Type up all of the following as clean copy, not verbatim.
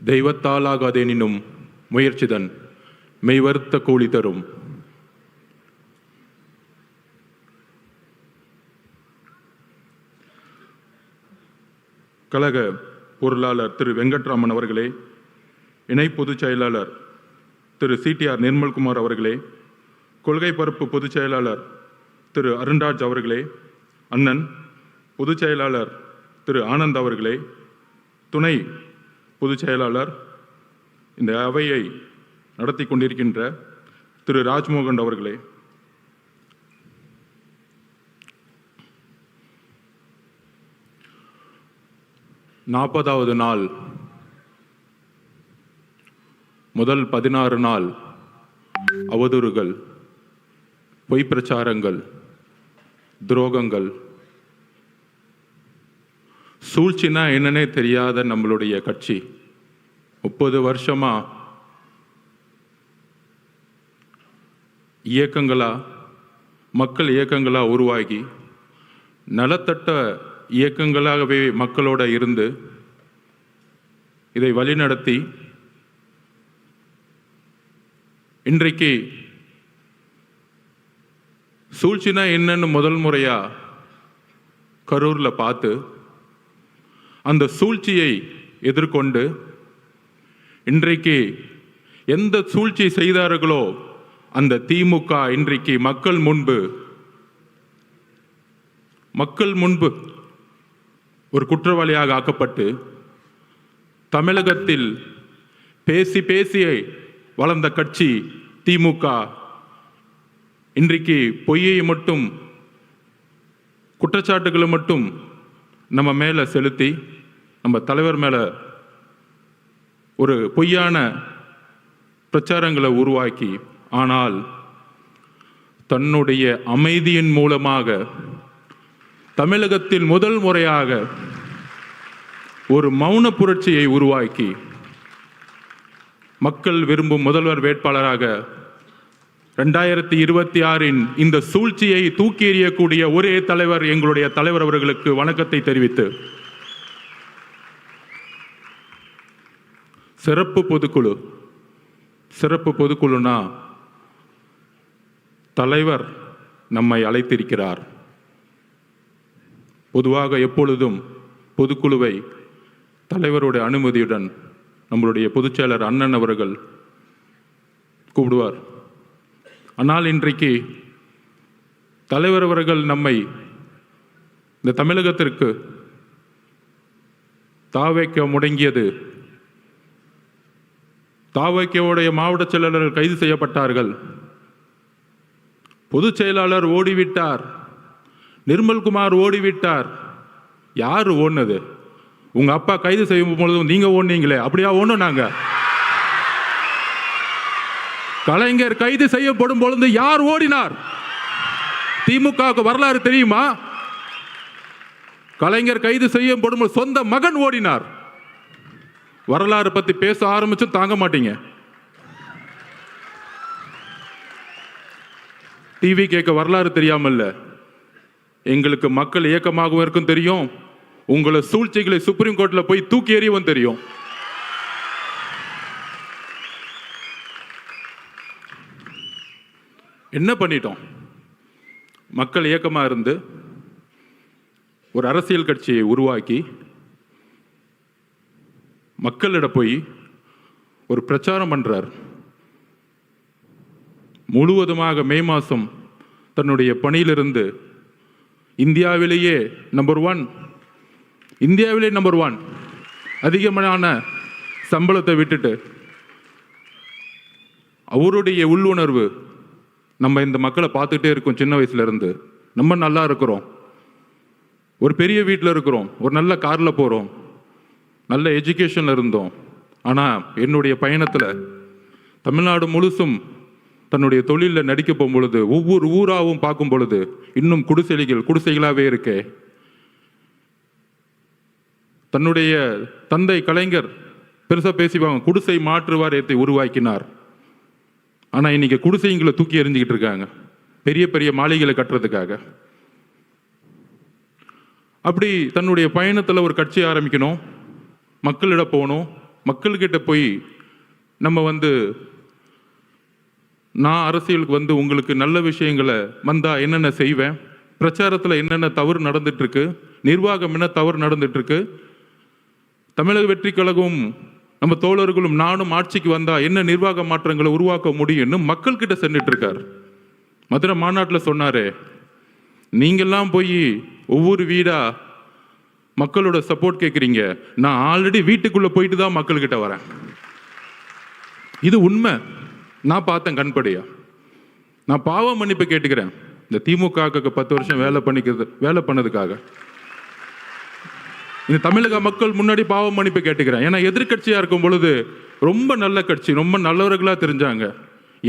தெய்வத்தாலாகாதெனினும் முயற்சிதன் மெய்வருத்த கூலி தரும். கழக பொருளாளர் திரு வெங்கட்ராமன் அவர்களே, இணை பொதுச் செயலாளர் திரு CTR நிர்மல்குமார் அவர்களே, கொள்கை பரப்பு பொதுச் செயலாளர் திரு அருண்ராஜ் அவர்களே, அண்ணன் பொதுச் செயலாளர் திரு ஆனந்த் அவர்களே, துணை பொதுச் செயலாளர், இந்த அவையை நடத்தி கொண்டிருக்கின்ற திரு ராஜ்மோகன் அவர்களே, நாற்பதாவது நாள் முதல் 16 நாள் அவதூறுகள், பொய் பிரச்சாரங்கள், துரோகங்கள், சூழ்ச்சினா என்னன்னே தெரியாத நம்மளுடைய கட்சி 30 வருஷமா இயக்கங்களா, மக்கள் இயக்கங்களா உருவாகி நலத்தட்ட இயக்கங்களாகவே மக்களோட இருந்து இதை வழிநடத்தி இன்றைக்கு சூழ்ச்சினா என்னன்னு முதல் முறையா கரூர்ல பார்த்து அந்த சூழ்ச்சியை எதிர்கொண்டு இன்றைக்கு எந்த சூழ்ச்சி செய்தார்களோ அந்த திமுக இன்றைக்கு மக்கள் முன்பு ஒரு குற்றவாளியாக ஆக்கப்பட்டு தமிழகத்தில் பேசி பேசி வளர்ந்த கட்சி திமுக இன்றைக்கு பொய்யை மட்டும், குற்றச்சாட்டுகளை மட்டும் நம்ம மேல செலுத்தி நம்ம தலைவர் மேல ஒரு பொய்யான பிரச்சாரங்களை உருவாக்கி, ஆனால் தன்னுடைய அமைதியின் மூலமாக தமிழகத்தில் முதல் முறையாக ஒரு மௌன புரட்சியை உருவாக்கி மக்கள் விரும்பும் முதல்வர் வேட்பாளராக 2026 இந்த சூழ்ச்சியை தூக்கி எறியக்கூடிய ஒரே தலைவர் எங்களுடைய தலைவர் அவர்களுக்கு வணக்கத்தை தெரிவித்து, சிறப்பு பொதுக்குழுனா தலைவர் நம்மை அழைத்திருக்கிறார். பொதுவாக எப்பொழுதும் பொதுக்குழுவை தலைவருடைய அனுமதியுடன் நம்மளுடைய பொதுச்செயலர் அண்ணன் அவர்கள் கூப்பிடுவார். ஆனால் இன்றைக்கு தலைவர் அவர்கள் நம்மை இந்த தமிழகத்திற்கு தாவைக்க முடங்கியது, தாவைக்கவுடைய மாவட்ட செயலாளர்கள் கைது செய்யப்பட்டார்கள், பொதுச் செயலாளர் ஓடிவிட்டார், நிர்மல்குமார் ஓடிவிட்டார். யார் ஓடுனது? உங்க அப்பா கைது செய்யும் பொழுதும் நீங்க ஓடுனீங்களே, அப்படியா ஓடணும்? நாங்க கலைஞர் கைது செய்யப்படும் பொழுது யார் ஓடினார்? திமுகவுக்கு வரலாறு தெரியுமா? கலைஞர் கைது செய்யப்படும் சொந்த மகன் ஓடினார். வரலாறு பத்தி பேச ஆரம்பிச்சும் தாங்க மாட்டீங்க. டிவி கேட்க வரலாறு தெரியாமல்ல, எங்களுக்கு மக்கள் இயக்கமாகவும் இருக்கும் தெரியும், உங்களை சூழ்ச்சிகளை சுப்ரீம் கோர்ட்ல போய் தூக்கி எறியவும் தெரியும். என்ன பண்ணிட்டோம்? மக்கள் இயக்கமா இருந்து ஒரு அரசியல் கட்சியை உருவாக்கி மக்களிடம் போய் ஒரு பிரச்சாரம் பண்றார். முழுவதுமாக மே மாதம் தன்னுடைய பணியிலிருந்து இந்தியாவிலேயே நம்பர் 1 அதிகமான சம்பளத்தை விட்டுட்டு அவருடைய உள்ளுணர்வு, நம்ம இந்த மக்களை பார்த்துட்டே இருக்கோம், சின்ன வயசுல இருந்து நம்ம நல்லா இருக்கிறோம், ஒரு பெரிய வீட்டில் இருக்கிறோம், ஒரு நல்ல காரில் போகிறோம், நல்ல எஜுகேஷனில் இருந்தோம். ஆனால் என்னுடைய பயணத்தில் தமிழ்நாடு முழுசும் தன்னுடைய தொழிலில் நடிக்க போகும் பொழுது, ஒவ்வொரு ஊராகவும் பார்க்கும் பொழுது இன்னும் குடிசைகளாகவே இருக்கே. தன்னுடைய தந்தை கலைஞர் பெருசாக பேசிப்பாங்க, குடிசை மாற்று வாரியத்தை உருவாக்கினார். ஆனால் இன்னைக்கு குடிசைங்களை தூக்கி எறிஞ்சிக்கிட்டு இருக்காங்க பெரிய பெரிய மாளிகைகளை கட்டுறதுக்காக. அப்படி தன்னுடைய பயணத்தில் ஒரு கட்சி ஆரம்பிக்கணும், மக்களிடம் போகணும், மக்கள்கிட்ட போய் நம்ம நான் அரசியலுக்கு உங்களுக்கு நல்ல விஷயங்களை வந்தால் என்னென்ன செய்வேன், பிரச்சாரத்தில் என்னென்ன தவறு நடந்துட்டுருக்கு, நிர்வாகம் என்ன தவறு நடந்துட்டுருக்கு, தமிழக வெற்றி கழகம் நம்ம தோழர்களும் நானும் ஆட்சிக்கு வந்தால் என்ன நிர்வாக மாற்றங்களை உருவாக்க முடியும்னு மக்கள்கிட்ட சென்றுட்டு இருக்கார். மதுரை மாநாட்டில் சொன்னாரே, நீங்கள்லாம் போய் ஒவ்வொரு வீடா மக்களோட சப்போர்ட் கேட்குறீங்க, நான் ஆல்ரெடி வீட்டுக்குள்ளே போயிட்டு தான் மக்கள்கிட்ட வரேன். இது உண்மை, நான் பார்த்தேன் கண்படியா. நான் பாவ மன்னிப்பு கேட்டுக்கிறேன் இந்த திமுக 10 வருஷம் வேலை பண்ணதுக்காக. இந்த தமிழக மக்கள் முன்னாடி பாவ மன்னிப்பு கேட்டுக்கிறேன். ஏன்னா எதிர்கட்சியாக இருக்கும் பொழுது ரொம்ப நல்ல கட்சி, ரொம்ப நல்லவர்களாக தெரிஞ்சாங்க.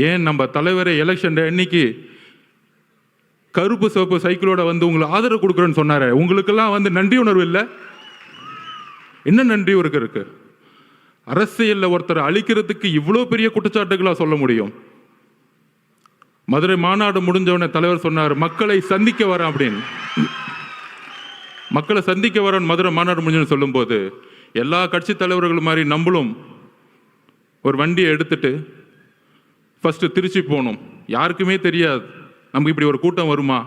ஏன் நம்ம தலைவரை எலெக்ஷன் அன்னைக்கு கருப்பு சிவப்பு சைக்கிளோட உங்களுக்கு ஆதரவு கொடுக்குறேன்னு சொன்னாரு. உங்களுக்கெல்லாம் நன்றி உணர்வு இல்லை. என்ன நன்றி இருக்கு? அரசியலில் ஒருத்தரை அழிக்கிறதுக்கு இவ்வளோ பெரிய குற்றச்சாட்டுகளா சொல்ல முடியும்? மதுரை மாநாடு முடிஞ்சவன தலைவர் சொன்னார், மக்களை சந்திக்க வரேன் அப்படின்னு. மக்களை சந்திக்க வரேன் மதுரை மாநாடு முடிஞ்சு சொல்லும்போது எல்லா கட்சி தலைவர்கள் மாதிரி நம்மளும் ஒரு வண்டியை எடுத்துட்டு ஃபர்ஸ்ட் திருச்சி போகணும். யாருக்குமே தெரியாது நமக்கு இப்படி ஒரு கூட்டம் வருமா.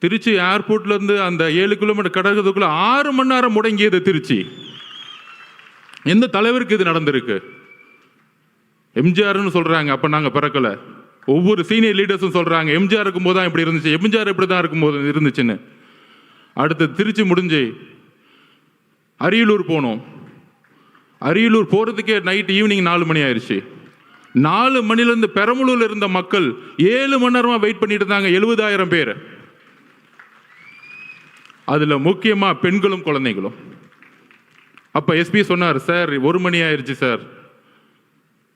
திருச்சி ஏர்போர்ட்ல இருந்து அந்த 7 கிலோமீட்டர் கடக்கிறதுக்குள்ள 6 மணி நேரம் முடங்கியது திருச்சி. எந்த தலைவருக்கு இது நடந்திருக்கு? எம்ஜிஆர்னு சொல்றாங்க, அப்ப நாங்க பிறக்கல. ஒவ்வொரு சீனியர் லீடர்ஸும் சொல்றாங்க எம்ஜிஆர் இருக்கும்போது தான் இப்படி இருந்துச்சு, எம்ஜிஆர் இப்படி தான் இருக்கும்போது இருந்துச்சுன்னு. அடுத்து திருச்சி முடிஞ்சு அரியலூர் போனோம். அரியலூர் போறதுக்கே நைட் ஈவினிங் 4 மணி ஆயிடுச்சு. 4 மணிலேருந்து பெரம்பலூர்ல இருந்த மக்கள் 7 மணி நேரமா வெயிட் பண்ணிட்டு இருந்தாங்க, 70,000 பேர். அதுல முக்கியமா பெண்களும் குழந்தைகளும். அப்ப எஸ்பி சொன்னார், சார் 1 மணி ஆயிடுச்சு சார்,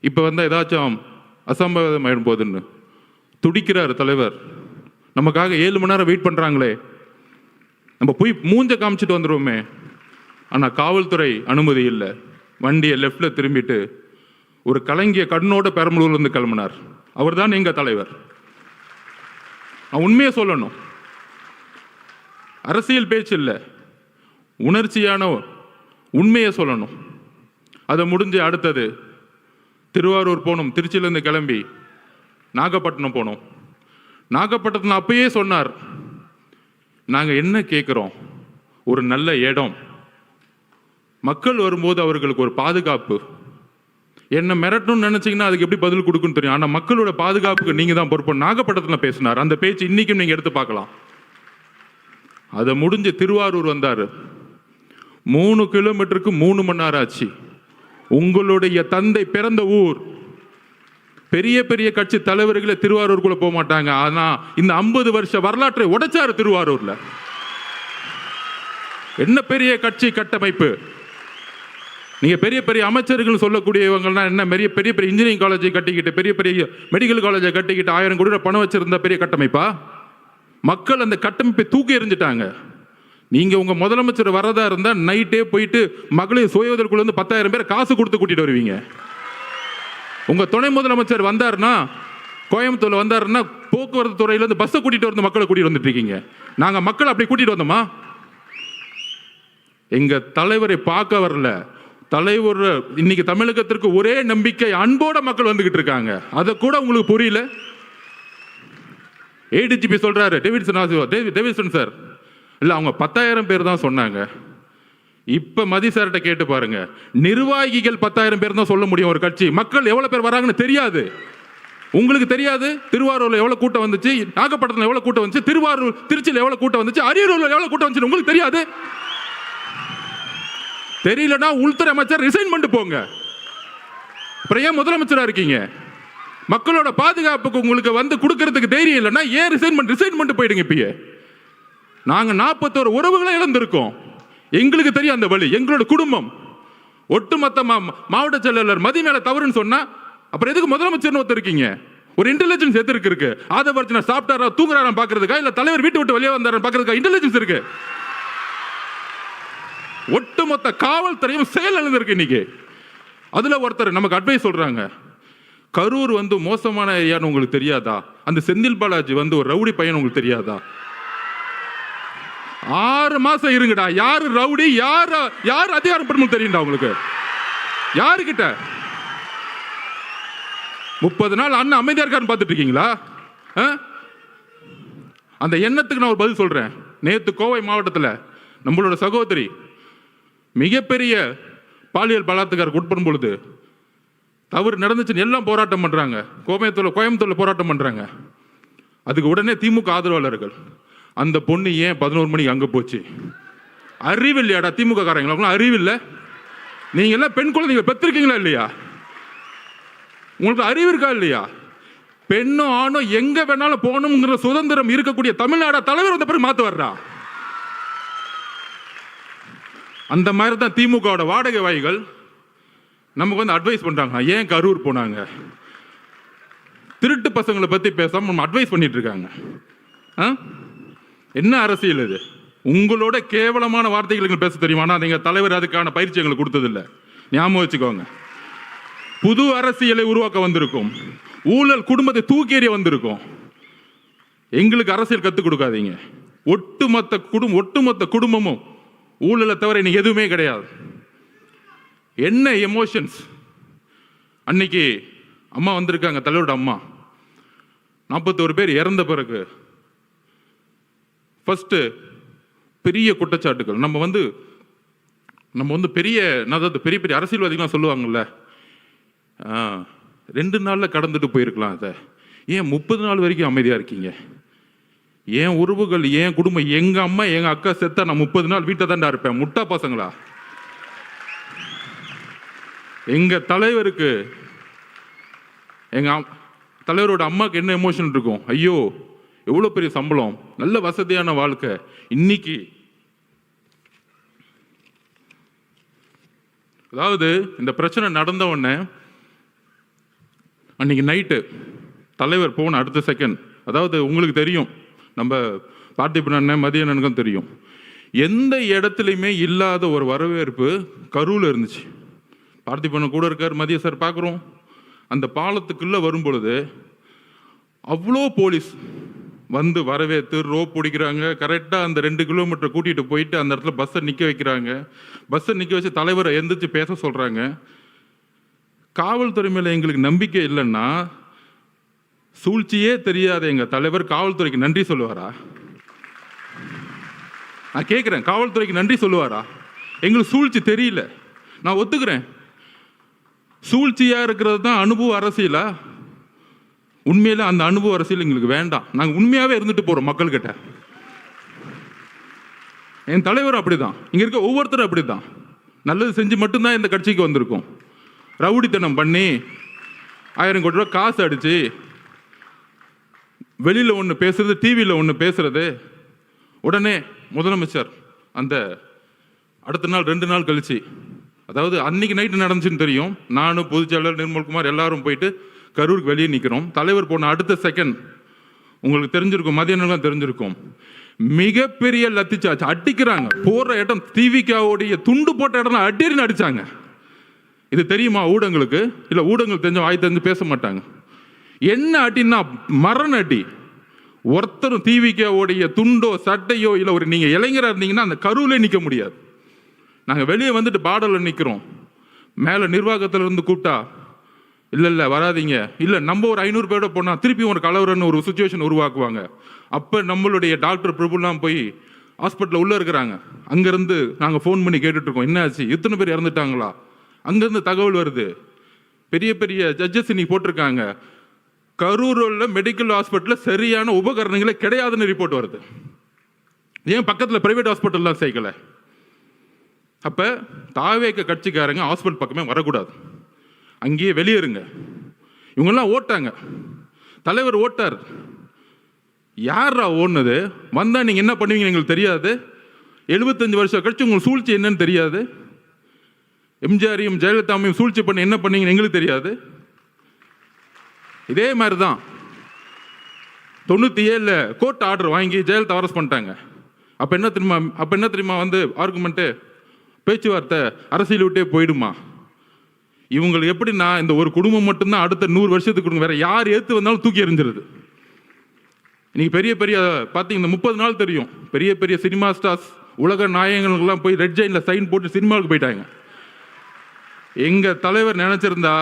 இப்ப ஏதாச்சும் அசம்பாவிதம் ஆயிடும் போதுன்னு. துடிக்கிறார் தலைவர். நமக்காக 7 மணி நேரம் வெயிட் பண்றாங்களே, நம்ம போய் மூஞ்ச காமிச்சிட்டு வந்துடுவோமே. ஆனா காவல்துறை அனுமதி இல்லை. வண்டியை லெஃப்ட்ல திரும்பிட்டு ஒரு கலங்கிய கண்ணோட பெரம்பலூர்ல இருந்து கிளம்பினார். அவர் தான் எங்க தலைவர். நான் உண்மையை சொல்லணும், அரசியல் பேச்சு இல்லை, உணர்ச்சியான உண்மையை சொல்லணும். அதை முடிஞ்சு அடுத்தது திருவாரூர் போனோம். திருச்சியிலேருந்து கிளம்பி நாகப்பட்டினம் போனோம். நாகப்பட்டினத்தில் அப்பயே சொன்னார், நாங்கள் என்ன கேட்குறோம், ஒரு நல்ல இடம், மக்கள் வரும்போது அவர்களுக்கு ஒரு பாதுகாப்பு. என்ன மிரட்டணும்னு நினைச்சீங்கன்னா அதுக்கு எப்படி பதில் கொடுக்குன்னு தெரியும். ஆனால் மக்களோட பாதுகாப்புக்கு நீங்க தான் பொறுப்பு. நாகப்பட்டினத்தில் பேசினார். அந்த பேச்சு இன்னைக்கும் நீங்க எடுத்து பார்க்கலாம். அதை முடிஞ்சு திருவாரூர் வந்தாரு. 3 கிலோமீட்டருக்கு 3 மணி நேரம் ஆச்சு. உங்களுடைய தந்தை பிறந்த ஊர். பெரிய பெரிய கட்சி தலைவர்களை திருவாரூருக்குள்ள போக மாட்டாங்க. ஆனா இந்த 50 வருஷ வரலாற்றை உடைச்சாரு திருவாரூர்ல. என்ன பெரிய கட்சி கட்டமைப்பு! நீங்க பெரிய பெரிய அமைச்சர்கள் சொல்லக்கூடியவங்கன்னா என்ன, பெரிய பெரிய இன்ஜினியரிங் காலேஜை கட்டிக்கிட்டு, பெரிய பெரிய மெடிக்கல் காலேஜை கட்டிக்கிட்டு 1000 கோடி ரூபாய் பணம் வச்சிருந்த பெரிய கட்டமைப்பா? மக்கள் அந்த கட்டமைப்பை தூக்கி எறிஞ்சிட்டாங்க. நீங்க உங்க முதலமைச்சர் வரதா இருந்தா நைட்டே போயிட்டு மகளிர் சுய உதவிக்குள்ள இருந்து 10,000 பேர் காசு கொடுத்து கூட்டிட்டு வருவீங்க. உங்க துணை முதலமைச்சர் வந்தாருன்னா, கோயம்புத்தூர்ல வந்தாருன்னா, போக்குவரத்து துறையில இருந்து பஸ்ஸை கூட்டிட்டு வந்து மக்களை கூட்டிட்டு வந்துட்டு இருக்கீங்க. நாங்க மக்களை அப்படி கூட்டிட்டு வந்தோமா? எங்க தலைவரை பார்க்க வரல. தலைவர் இன்னைக்கு தமிழகத்திற்கு ஒரே நம்பிக்கை, அன்போட மக்கள் வந்துகிட்டு இருக்காங்க. அதை கூட உங்களுக்கு புரியல. ஏடிஜிபி சொல்றாரு, டேவிட்சன் சார், இல்ல அவங்க 10,000 பேர் தான் சொன்னாங்க. இப்ப மதி சார்கிட்ட கேட்டு பாருங்க, நிர்வாகிகள் 10,000 பேர் தான் சொல்ல முடியும் ஒரு கட்சி. மக்கள் எவ்வளவு பேர் வராங்கன்னு தெரியாது. உங்களுக்கு தெரியாது. திருவாரூர்ல எவ்வளவு கூட்டம் வந்துச்சு, நாகப்பட்டினத்துல எவ்வளவு கூட்டம் வந்துச்சு, திருச்சியில எவ்வளவு கூட்டம் வந்துச்சு, அரியலூர்ல எவ்வளவு கூட்டம் வந்துச்சு உங்களுக்கு தெரியாது. தெரியலன்னா உள்துறை அமைச்சர் ரிசைன் பண்ணிட்டு போங்க. அப்புறம் ஏன் முதலமைச்சரா இருக்கீங்க? மக்களோட பாதுகாப்புக்கு உங்களுக்கு கொடுக்கறதுக்கு தைரியம் இல்லைன்னா ஏன் ரிசைன் பண்ணிட்டு போயிடுங்க. இப்பயே நாங்க 41 உறவுகளை இழந்திருக்கோம். எங்களுக்கு தெரியும் அந்த வழி. எங்களோட குடும்பம் ஒட்டுமொத்த மாவட்ட செயலாளர் மதி மேல தவறுன்னு சொன்னா அப்புறம் எதுக்கு முதலமைச்சர்னு ஒருத்தர் இருக்கீங்க? ஒரு இன்டெலிஜென்ஸ் எதிர்க்கு இருக்கு. அதை வச்சு சாப்பிட்டாரா தூங்குறாரா பாக்குறதுக்கா, இல்ல தலைவர் வீட்டு விட்டு வெளியே வந்தாரா பாக்குறதுக்கா இன்டெலிஜென்ஸ் இருக்கு. ஒட்டுமொத்த காவல்துறையும் செயல் இழந்திருக்கு இன்னைக்கு. அதுல ஒருத்தர் நமக்கு அட்வைஸ் சொல்றாங்க, கரூர் மோசமான ஏரியான்னு உங்களுக்கு தெரியாதா? அந்த செந்தில் பாலாஜி ஒரு ரவுடி பையன் உங்களுக்கு தெரியாதா? 6 மாசம் இருங்கடா, யாரு ரவுடி யாரு அதிகாரம் தெரியும்டா உங்களுக்கு. யாருக்கிட்ட? 30 நாள் அண்ணன் அமைதியா இருக்காருன்னு பார்த்துட்டு இருக்கீங்களா? அந்த எண்ணத்துக்கு நான் ஒரு பதில் சொல்றேன். நேற்று கோவை மாவட்டத்தில் நம்மளோட சகோதரி மிகப்பெரிய பாலியல் பலாத்காரத்துக்கு உட்படும் பொழுது தவறு நடந்துச்சுன்னு எல்லாம் போராட்டம் பண்றாங்க. கோயம்புத்தூர்ல போராட்டம் பண்றாங்க. அதுக்கு உடனே திமுக ஆதரவாளர்கள் அந்த பொண்ணு ஏன் 11 மணிக்கு அங்க போச்சு? அறிவில்லையாடா திமுக காரங்களும்? அறிவில்லை? நீங்க எல்லாம் பெண் குழந்தைங்க பெற்றிருக்கீங்களா இல்லையா? உங்களுக்கு அறிவு இருக்கா இல்லையா? பெண்ணோ ஆணோ எங்க வேணாலும் போகணுங்கிற சுதந்திரம் இருக்கக்கூடிய தமிழ்நாடு தலைவர் வந்த பிறகு மாத்து வர்றா. அந்த மாதிரி தான் திமுக வாடகை வாய்கள் நமக்கு வந்து அட்வைஸ் பண்றாங்க. ஏன் கரூர் போனாங்க? திருட்டு பசங்களை பத்தி பேசாம நம்ம அட்வைஸ் பண்ணிட்டு இருக்காங்க. என்ன அரசியல் இது? உங்களோட கேவலமான வார்த்தைகளுக்கு பேச தெரியுமா? நீங்க தலைவர் அதுக்கான பயிற்சி எங்களுக்கு கொடுத்ததில்லை. ஞாபகம் வச்சுக்கோங்க. புது அரசியலை உருவாக்க வந்திருக்கும். ஊழல் குடும்பத்தை தூக்கி எறிய வந்திருக்கும். எங்களுக்கு அரசியல் கத்துக் கொடுக்காதீங்க. ஒட்டுமொத்த குடும்பமும் ஊழலை தவிர இன்னைக்கு எதுவுமே கிடையாது. என்ன எமோஷன்ஸ்! அன்னைக்கு அம்மா வந்திருக்காங்க, தலைவரோட அம்மா. 41 பேர் இறந்த பிறகு ஃபர்ஸ்ட் பெரிய குற்றச்சாட்டுகள் நம்ம வந்து பெரிய பெரிய அரசியல்வாதிகளாம் சொல்லுவாங்கல்ல, 2 நாள்ல கடந்துட்டு போயிருக்கலாம். அதை ஏன் 30 நாள் வரைக்கும் அமைதியா இருக்கீங்க? ஏன் உறவுகள், ஏன் குடும்பம், எங்க அம்மா எங்க அக்கா செத்தா நான் 30 நாள் வீட்டை தாண்டா இருப்பேன்? முட்டா பசங்களா? எங்க தலைவருக்கு, எங்க தலைவரோட அம்மாக்கு என்ன எமோஷன் இருக்கும்? ஐயோ எவ்வளவு பெரிய சம்பளம், நல்ல வசதியான வாழ்க்கை. இன்னைக்கு அதாவது இந்த பிரச்சனை நடந்த உடனே அன்னைக்கு நைட்டு தலைவர் போன அடுத்த செகண்ட், அதாவது உங்களுக்கு தெரியும், நம்ம பார்த்திபன் அண்ணன் மதிய அண்ணனுக்கும் தெரியும், எந்த இடத்துலையுமே இல்லாத ஒரு வரவேற்பு கரூர்ல இருந்துச்சு. பார்த்திபன் கூட இருக்கார், மதிய சார் பார்க்குறோம். அந்த பாலத்துக்குள்ள வரும் பொழுது அவ்வளோ போலீஸ் வந்து வரவேற்று ரோப் பிடிக்கிறாங்க. கரெக்டாக அந்த 2 கிலோமீட்டர் கூட்டிகிட்டு போயிட்டு அந்த இடத்துல பஸ்ஸை நிற்க வைக்கிறாங்க. பஸ்ஸை நிற்க வச்சு தலைவரை எந்திரிச்சு பேச சொல்கிறாங்க. காவல்துறை மேலே எங்களுக்கு நம்பிக்கை இல்லைன்னா சூழ்ச்சியே தெரியாத எங்கள் தலைவர் காவல்துறைக்கு நன்றி சொல்லுவாரா? நான் கேட்குறேன், காவல்துறைக்கு நன்றி சொல்லுவாரா? எங்களுக்கு சூழ்ச்சி தெரியல, நான் ஒத்துக்கிறேன். சூழ்ச்சியாக இருக்கிறது தான் அனுபவ அரசியலா? உண்மையில அந்த அனுபவ அரசியல் எங்களுக்கு வேண்டாம். நாங்கள் உண்மையாகவே இருந்துட்டு போகிறோம் மக்கள்கிட்ட. என் தலைவர் அப்படிதான், இங்கே இருக்க ஒவ்வொருத்தரும் அப்படிதான். நல்லது செஞ்சு மட்டும்தான் இந்த கட்சிக்கு வந்திருக்கோம். ரவுடித்தனம் பண்ணி 1000 கோடி ரூபா காசு அடிச்சு வெளியில் ஒன்று பேசுறது, டிவியில் ஒன்று பேசுறது, உடனே முதலமைச்சர் அந்த அடுத்த நாள் 2 நாள் கழிச்சு, அதாவது அன்னைக்கு நைட்டு நடந்துச்சுன்னு தெரியும், நானும் பொதுச்செயலாளர் நிர்மல்குமார் எல்லாரும் போயிட்டு கரூருக்கு வெளியே நிற்கிறோம். தலைவர் போன அடுத்த செகண்ட் உங்களுக்கு தெரிஞ்சிருக்கும், மதியானம் தெரிஞ்சிருக்கும், மிகப்பெரிய லத்திச்சாச்சு அடிக்கிறாங்க. போற இடம் திவிகாவுடைய துண்டு போட்ட இடம் அடின்னு அடிச்சாங்க. இது தெரியுமா ஊடகங்களுக்கு? இல்லை, ஊடகங்கள் தெரிஞ்ச வாய் தெரிஞ்சு பேச மாட்டாங்க. என்ன அடின்னா மரண அடி. ஒருத்தரும் திவிகாவுடைய துண்டோ சட்டையோ இல்லை, ஒரு நீங்கள் இளைஞராக இருந்தீங்கன்னா அந்த கரூரில் நிற்க முடியாது. நாங்கள் வெளியே வந்துட்டு பார்டரில் நிற்கிறோம். மேலே நிர்வாகத்தில் இருந்து கூப்பிட்டா இல்லை வராதிங்க, இல்லை நம்ம ஒரு 500 பேரோட போனால் திருப்பி ஒரு கலவரன்னு ஒரு சுச்சுவேஷன் உருவாக்குவாங்க. அப்போ நம்மளுடைய டாக்டர் பிரபுலாம் போய் ஹாஸ்பிட்டலில் உள்ளே இருக்கிறாங்க. அங்கேருந்து நாங்கள் ஃபோன் பண்ணி கேட்டுட்ருக்கோம், என்ன ஆச்சு, இத்தனை பேர் இறந்துட்டாங்களா? அங்கேருந்து தகவல் வருது. பெரிய பெரிய ஜட்ஜஸ் இன்னைக்கு போட்டிருக்காங்க, கரூரில் மெடிக்கல் ஹாஸ்பிட்டலில் சரியான உபகரணங்களே கிடையாதுன்னு ரிப்போர்ட் வருது. ஏன் பக்கத்தில் பிரைவேட் ஹாஸ்பிட்டல்லாம் சேர்க்கலை? அப்போ தாவேக கட்சிக்காரங்க ஹாஸ்பிட்டல் பக்கமே வரக்கூடாது, அங்கேயே வெளியேறுங்க. இவங்கெல்லாம் ஓட்டாங்க, தலைவர் ஓட்டார். யாரா ஓடுனது? வந்தால் நீங்கள் என்ன பண்ணுவீங்க எங்களுக்கு தெரியாது. 75 வருஷம் கழிச்சு உங்களுக்கு சூழ்ச்சி என்னன்னு தெரியாது. எம்ஜிஆரையும் ஜெயலலிதாவையும் சூழ்ச்சி பண்ணி என்ன பண்ணீங்கன்னு எங்களுக்கு தெரியாது. இதே மாதிரி தான் 97 கோர்ட் ஆர்டர் வாங்கி ஜெயலலிதா அரெஸ்ட் பண்ணிட்டாங்க. அப்போ என்ன தெரியுமா வந்து ஆர்குமெண்ட்டு, பேச்சுவார்த்தை அரசியல் விட்டே போயிடுமா? இவங்களுக்கு எப்படின்னா, இந்த ஒரு குடும்பம் மட்டும்தான் அடுத்த 100 வருஷத்துக்கு வேற யார் ஏற்று வந்தாலும் தூக்கி எறிஞ்சிருது. இன்னைக்கு பெரிய பெரிய பார்த்தீங்கன்னா இந்த 30 நாள் தெரியும், பெரிய பெரிய சினிமா ஸ்டார்ஸ், உலக நாயகங்கள்லாம் போய் ரெட் ஜெயினில் சைன் போட்டு சினிமாவுக்கு போயிட்டாங்க. எங்கள் தலைவர் நினச்சிருந்தா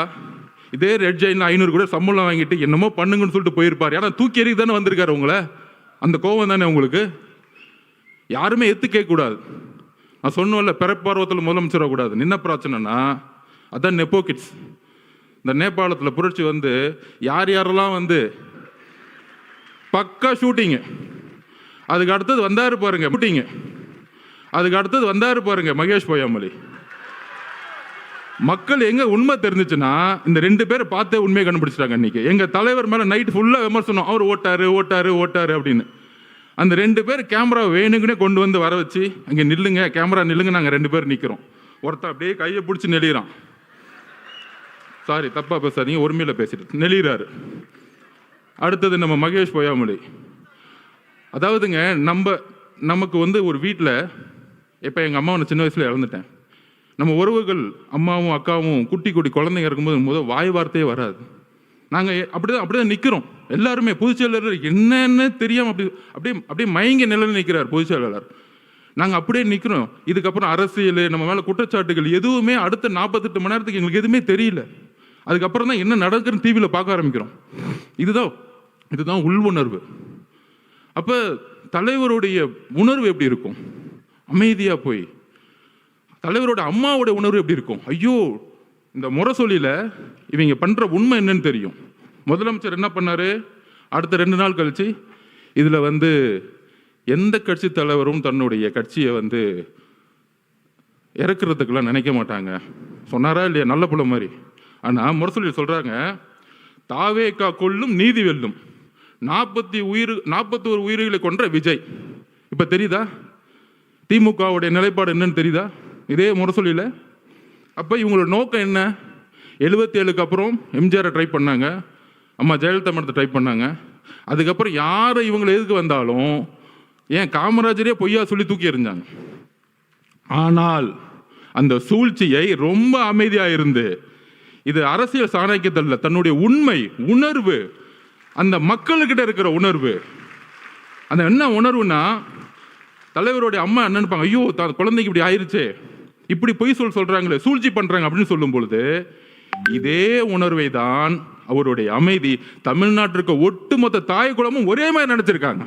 இதே ரெட் ஜெயினில் 500 கூட சம்பளம் வாங்கிட்டு என்னமோ பண்ணுங்கன்னு சொல்லிட்டு போயிருப்பார். ஏன்னா தூக்கி எறிக்கு தானே வந்திருக்காரு உங்களை, அந்த கோபம் தானே உங்களுக்கு. யாருமே எத்து கேட்கக்கூடாது. நான் சொன்னோம்ல, பிறப்பார்வத்தில் முதலமைச்சர் வரக்கூடாது. என்ன பிரச்சனைனா அதான் நெப்போகிட்ஸ். இந்த நேபாளத்தில் புரட்சி வந்து யார் யாரெல்லாம் வந்து பக்கா ஷூட்டிங்கு, அதுக்கு அடுத்தது வந்தாரு பாருங்க ஷூட்டிங்கு, அதுக்கு அடுத்தது வந்தாரு பாருங்க மகேஷ் பொய்யாமொழி. மக்கள் எங்க உண்மை தெரிஞ்சிச்சுன்னா இந்த 2 பேரை பார்த்தே உண்மையை கண்டுபிடிச்சிட்டாங்க. இன்னைக்கு எங்க தலைவர் மேல நைட் ஃபுல்லா விமர்சனம், அவர் ஓட்டாரு ஓட்டாரு ஓட்டாரு அப்படின்னு. அந்த 2 பேர் கேமரா வேணுங்கன்னே கொண்டு வந்து வர வச்சு, அங்கே நில்லுங்க கேமரா நில்லுங்க, நாங்கள் 2 பேர் நிற்கிறோம். ஒருத்தன் அப்படியே கையை பிடிச்சி நெளிகிறான். சாரி தப்பா பேசாதீங்க, உரிமையில் பேசிட்டு நெளிகிறாரு. அடுத்தது நம்ம மகேஷ் பொய்யாமொழி. அதாவதுங்க நமக்கு வந்து ஒரு வீட்டில், இப்போ எங்கள் அம்மாவை நான் சின்ன வயசில் இழந்துட்டேன். நம்ம உறவுகள் அம்மாவும் அக்காவும் குட்டி குட்டி குழந்தைங்க இருக்கும்போது முதல் வாய் வார்த்தையே வராது. நாங்கள் அப்படிதான் நிற்கிறோம் எல்லாருமே. பொதுச் செயலாளர் என்னன்னு தெரியாமல் அப்படியே மயங்கி நிலையில் நிற்கிறார் பொதுச் செயலாளர். நாங்கள் அப்படியே நிற்கிறோம். இதுக்கப்புறம் அரசியல், நம்ம மேலே குற்றச்சாட்டுகள் எதுவுமே அடுத்த 48 மணி நேரத்துக்கு எங்களுக்கு எதுவுமே தெரியல. அதுக்கப்புறம் தான் என்ன நடக்குதுன்னு டிவியில் பார்க்க ஆரம்பிக்கிறோம். இதுதான் உள் உணர்வு. அப்போ தலைவருடைய உணர்வு எப்படி இருக்கும்? அமைதியாக போய். தலைவரோட அம்மாவோட உணர்வு எப்படி இருக்கும்? ஐயோ, இந்த முரசொலியில் இவங்க பண்ணுற உண்மை என்னன்னு தெரியும். முதலமைச்சர் என்ன பண்ணார்? அடுத்த 2 நாள் கழிச்சு இதில் வந்து எந்த கட்சி தலைவரும் தன்னுடைய கட்சியை வந்து இறக்குறதுக்கெல்லாம் நினைக்க மாட்டாங்க சொன்னாரா இல்லையா? நல்ல புள்ள மாதிரி. ஆனால் முரசொலியில் சொல்கிறாங்க, தாவேக்கா கொல்லும் நீதி வெல்லும், 41 உயிர்களை கொன்ற விஜய். இப்போ தெரியுதா திமுகவுடைய நிலைப்பாடு என்னன்னு தெரியுதா? இதே முரசொலியில். அப்போ இவங்களோட நோக்கம் என்ன? 77க்கு அப்புறம் எம்ஜிஆரை ட்ரை பண்ணாங்க, அம்மா ஜெயலலிதா மடத்தை ட்ரை பண்ணாங்க. அதுக்கப்புறம் யாரை இவங்களை எதுக்கு வந்தாலும் ஏன் காமராஜரே பொய்யா சொல்லி தூக்கி எறிஞ்சாங்க. ஆனால் அந்த சூழ்ச்சியை ரொம்ப அமைதியாக இருந்து, இது அரசியல் சாணக்கியத்தில் தன்னுடைய உண்மை உணர்வு, அந்த மக்கள்கிட்ட இருக்கிற உணர்வு. அந்த என்ன உணர்வுனா, தலைவருடைய அம்மா என்ன நினைப்பாங்க? ஐயோ குழந்தைக்கு இப்படி ஆயிடுச்சு, இப்படி பொய் சொல்றாங்களே, சூழ்ச்சி பண்றாங்க அப்படின்னு சொல்லும் பொழுது, இதே உணர்வை தான் அவருடைய அமைதி தமிழ்நாட்டிற்கு ஒட்டுமொத்த தாய் குலமும் ஒரே மாதிரி நினைச்சிருக்காங்க.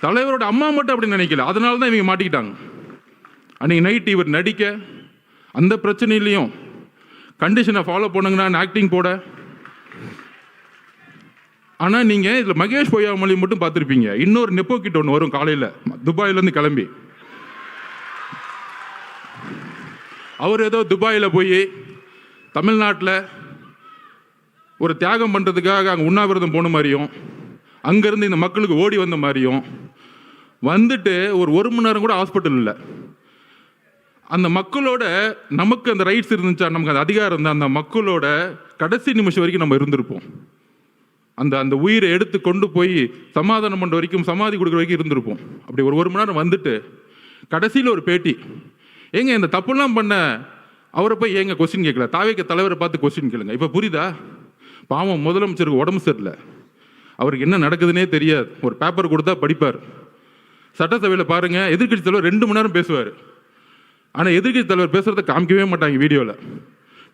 தலைவரோட அம்மா மட்டும் அப்படி நினைக்கல. அதனால தான் இவங்க மாட்டிக்கிட்டாங்க. அன்னைக்கு நைட் இவர் நடிக்க, அந்த பிரச்சனையிலையும் கண்டிஷனை ஃபாலோ பண்ணுங்கன்னா ஆக்டிங் போட. ஆனால் நீங்கள் இதில் மகேஷ் பொய்யாமொழி மட்டும் பார்த்துருப்பீங்க. இன்னொரு நெப்போ கிட்ட ஒன்று வரும் காலையில் துபாயிலேருந்து கிளம்பி. அவர் ஏதோ துபாயில் போய் தமிழ்நாட்டில் ஒரு தியாகம் பண்ணுறதுக்காக அங்கே உண்ணாவிரதம் போன மாதிரியும், அங்கேருந்து இந்த மக்களுக்கு ஓடி வந்த மாதிரியும் வந்துட்டு ஒரு மணி நேரம் கூட ஹாஸ்பிட்டல் இல்லை. அந்த மக்களோட நமக்கு அந்த ரைட்ஸ் இருந்துச்சா, நமக்கு அந்த அதிகாரம் இருந்தால் அந்த மக்களோட கடைசி நிமிஷம் வரைக்கும் நம்ம இருந்திருப்போம். அந்த உயிரை எடுத்து கொண்டு போய் சமாதானம் பண்ணுற வரைக்கும், சமாதி கொடுக்குற வரைக்கும் இருந்திருப்போம். அப்படி ஒரு மணி நேரம் வந்துட்டு கடைசியில் ஒரு பேட்டி, ஏங்க இந்த தப்புலாம் பண்ண அவரை போய் ஏங்க கொஸ்டின் கேட்கல, தாவேக்க தலைவரை பார்த்து கொஸ்டின் கேளுங்க. இப்போ புரியுதா? பாவம் முதலமைச்சருக்கு உடம்பு சரியில்லை, அவருக்கு என்ன நடக்குதுன்னே தெரியாது. ஒரு பேப்பர் கொடுத்தா படிப்பார். சட்டசபையில் பாருங்க, எதிர்கட்சி தலைவர் 2 மணி நேரம் பேசுவார். ஆனால் எதிர்கட்சி தலைவர் பேசுறதை காமிக்கவே மாட்டாங்க வீடியோவில்.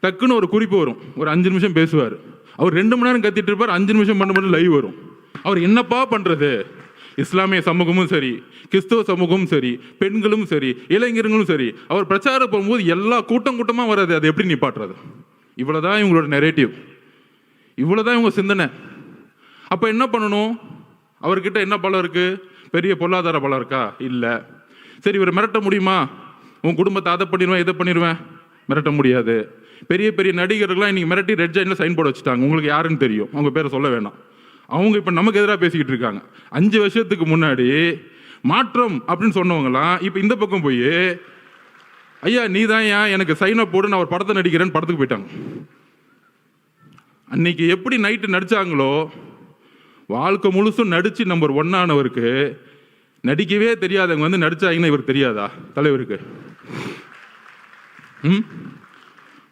டக்குன்னு ஒரு குறிப்பு வரும், ஒரு 5 நிமிஷம் பேசுவார். அவர் 2 மணி நேரம் கத்திட்டு இருப்பார், 5 நிமிஷம் பண்ண மட்டும் லைவ் வரும். அவர் என்னப்பா பண்ணுறது? இஸ்லாமிய சமூகமும் சரி, கிறிஸ்தவ சமூகமும் சரி, பெண்களும் சரி, இளைஞர்களும் சரி, அவர் பிரச்சாரம் போகும்போது எல்லா கூட்டமாக வராது. அது எப்படி நிப்பாட்டுறது? இவ்வளோதான் இவங்களோட நெரேட்டிவ், இவ்வளோதான் இவங்க சிந்தனை. அப்போ என்ன பண்ணணும்? அவர்கிட்ட என்ன பலம் இருக்குது? பெரிய பொருளாதார பலம் இருக்கா? இல்லை. சரி, இவர் மிரட்ட முடியுமா? உன் குடும்பத்தை அதை பண்ணிடுவேன் இதை பண்ணிடுவேன், மிரட்ட முடியாது. பெரிய பெரிய நடிகர்கள்லாம் இன்னைக்கு மிரட்டி ரெட் ஜெயினில் சைன் போட வச்சுட்டாங்க. உங்களுக்கு யாருன்னு தெரியும், அவங்க பேரை சொல்ல வேணாம். அவங்க இப்போ நமக்கு எதிராக பேசிக்கிட்டு இருக்காங்க. 5 வருஷத்துக்கு முன்னாடி மாற்றம் அப்படின்னு சொன்னவங்களாம் இப்போ இந்த பக்கம் போய், ஐயா நீ தான் ஏன் எனக்கு சைன் அப் போடு, நான் ஒரு படத்தை நடிக்கிறேன்னு படத்துக்கு போயிட்டாங்க. அன்னைக்கு எப்படி நைட்டு நடித்தாங்களோ, வாழ்க்கை முழுசும் நடித்து நம்பர் 1 ஆனவருக்கு நடிக்கவே தெரியாதவங்க வந்து நடிச்சாங்கன்னா இவருக்கு தெரியாதா தலைவருக்கு?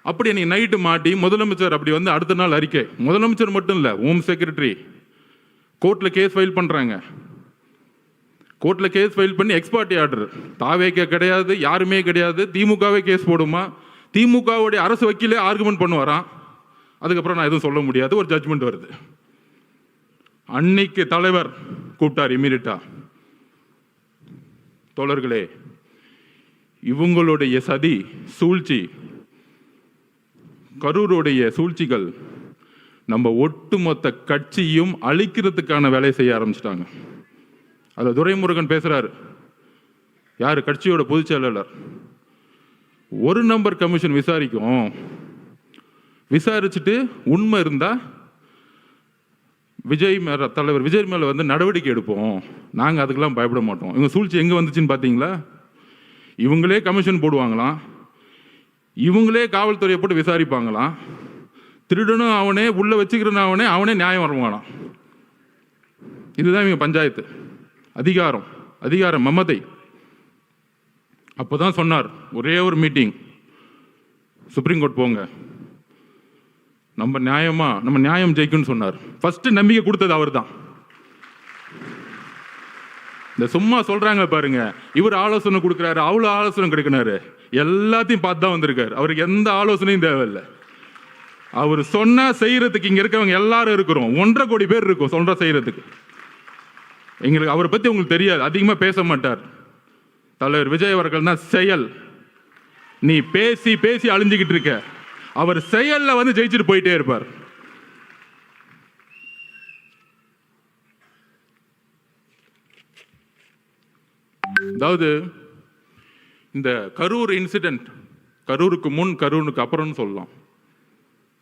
அப்படி அன்னைக்கு நைட்டு மாட்டி முதலமைச்சர் அப்படி வந்து அடுத்த நாள் அறிக்கை. முதலமைச்சர் மட்டும் இல்லை, ஹோம் செக்ரட்டரி கோர்ட்டில் கேஸ் ஃபைல் பண்ணுறாங்க. கோர்ட்டில் கேஸ் ஃபைல் பண்ணி எக்ஸ்பார்ட்டி ஆர்டர். தாவேக்கே கிடையாது, யாருமே கிடையாது, திமுகவே கேஸ் போடுமா, திமுகவுடைய அரசு வக்கீலே ஆர்குமெண்ட் பண்ணுவாராம். அதுக்கப்புறம் நான் எதுவும் சொல்ல முடியாது, ஒரு ஜட்ஜ்மெண்ட் வருது. அன்னைக்கு தலைவர் கூப்பிட்டார் இமீடியட்டா, தோழர்களே இவங்களுடைய சதி சூழ்ச்சி, கரூருடைய சூழ்ச்சிகள் நம்ம ஒட்டுமொத்த கட்சியும் அழிக்கிறதுக்கான வேலையை செய்ய ஆரம்பிச்சிட்டாங்க. அதில் துரைமுருகன் பேசுறாரு, யார் கட்சியோட பொதுச் செயலாளர். ஒரு நம்பர் கமிஷன் விசாரிக்கும், விசாரிச்சுட்டு உண்மை இருந்தா தலைவர் விஜய் மேல வந்து நடவடிக்கை எடுப்போம், நாங்கள் அதுக்கெல்லாம் பயப்பட மாட்டோம். இவங்க சூழ்ச்சி எங்கே வந்துச்சுன்னு பார்த்தீங்களா? இவங்களே கமிஷன் போடுவாங்களாம், இவங்களே காவல்துறையை போட்டு விசாரிப்பாங்களாம், திருடனும் அவனே, உள்ள வச்சுக்கிறனும் அவனே, அவனே நியாயம் வருவானாம். இதுதான் இவங்க பஞ்சாயத்து. அதிகாரம், அதிகாரம் மமதை. அப்போதான் சொன்னார், ஒரே ஒரு மீட்டிங், சுப்ரீம் கோர்ட் போங்க, நம்ம நியாயம் ஜெயிக்கும்னு சொன்னார். ஃபர்ஸ்ட் நம்பிக்கை கொடுத்தது அவர் தான். இந்த சும்மா சொல்றாங்க பாருங்க, இவர் ஆலோசனை கொடுக்குறாரு, அவ்வளோ ஆலோசனை கிடைக்கிறாரு, எல்லாத்தையும் பார்த்து தான் வந்திருக்காரு. அவருக்கு எந்த ஆலோசனையும் தேவையில்லை. அவர் சொன்னா செய்யறதுக்கு இங்க இருக்கவங்க எல்லாரும் இருக்கிறோம், 1.5 கோடி பேர் இருக்கும் சொல்ற செய்யறதுக்கு. எங்களுக்கு அவரை பத்தி உங்களுக்கு தெரியாது, அதிகமா பேச மாட்டார். தலைவர் விஜய் அவர்கள் தான் செயல். நீ பேசி பேசி அழிஞ்சுக்கிட்டு இருக்க, அவர் செயல்ல வந்து ஜெயிச்சுட்டு போயிட்டே இருப்பார். அதாவது இந்த கரூர் இன்சிடென்ட், கரூருக்கு முன் கரூருக்கு அப்புறம்னு சொல்லலாம்.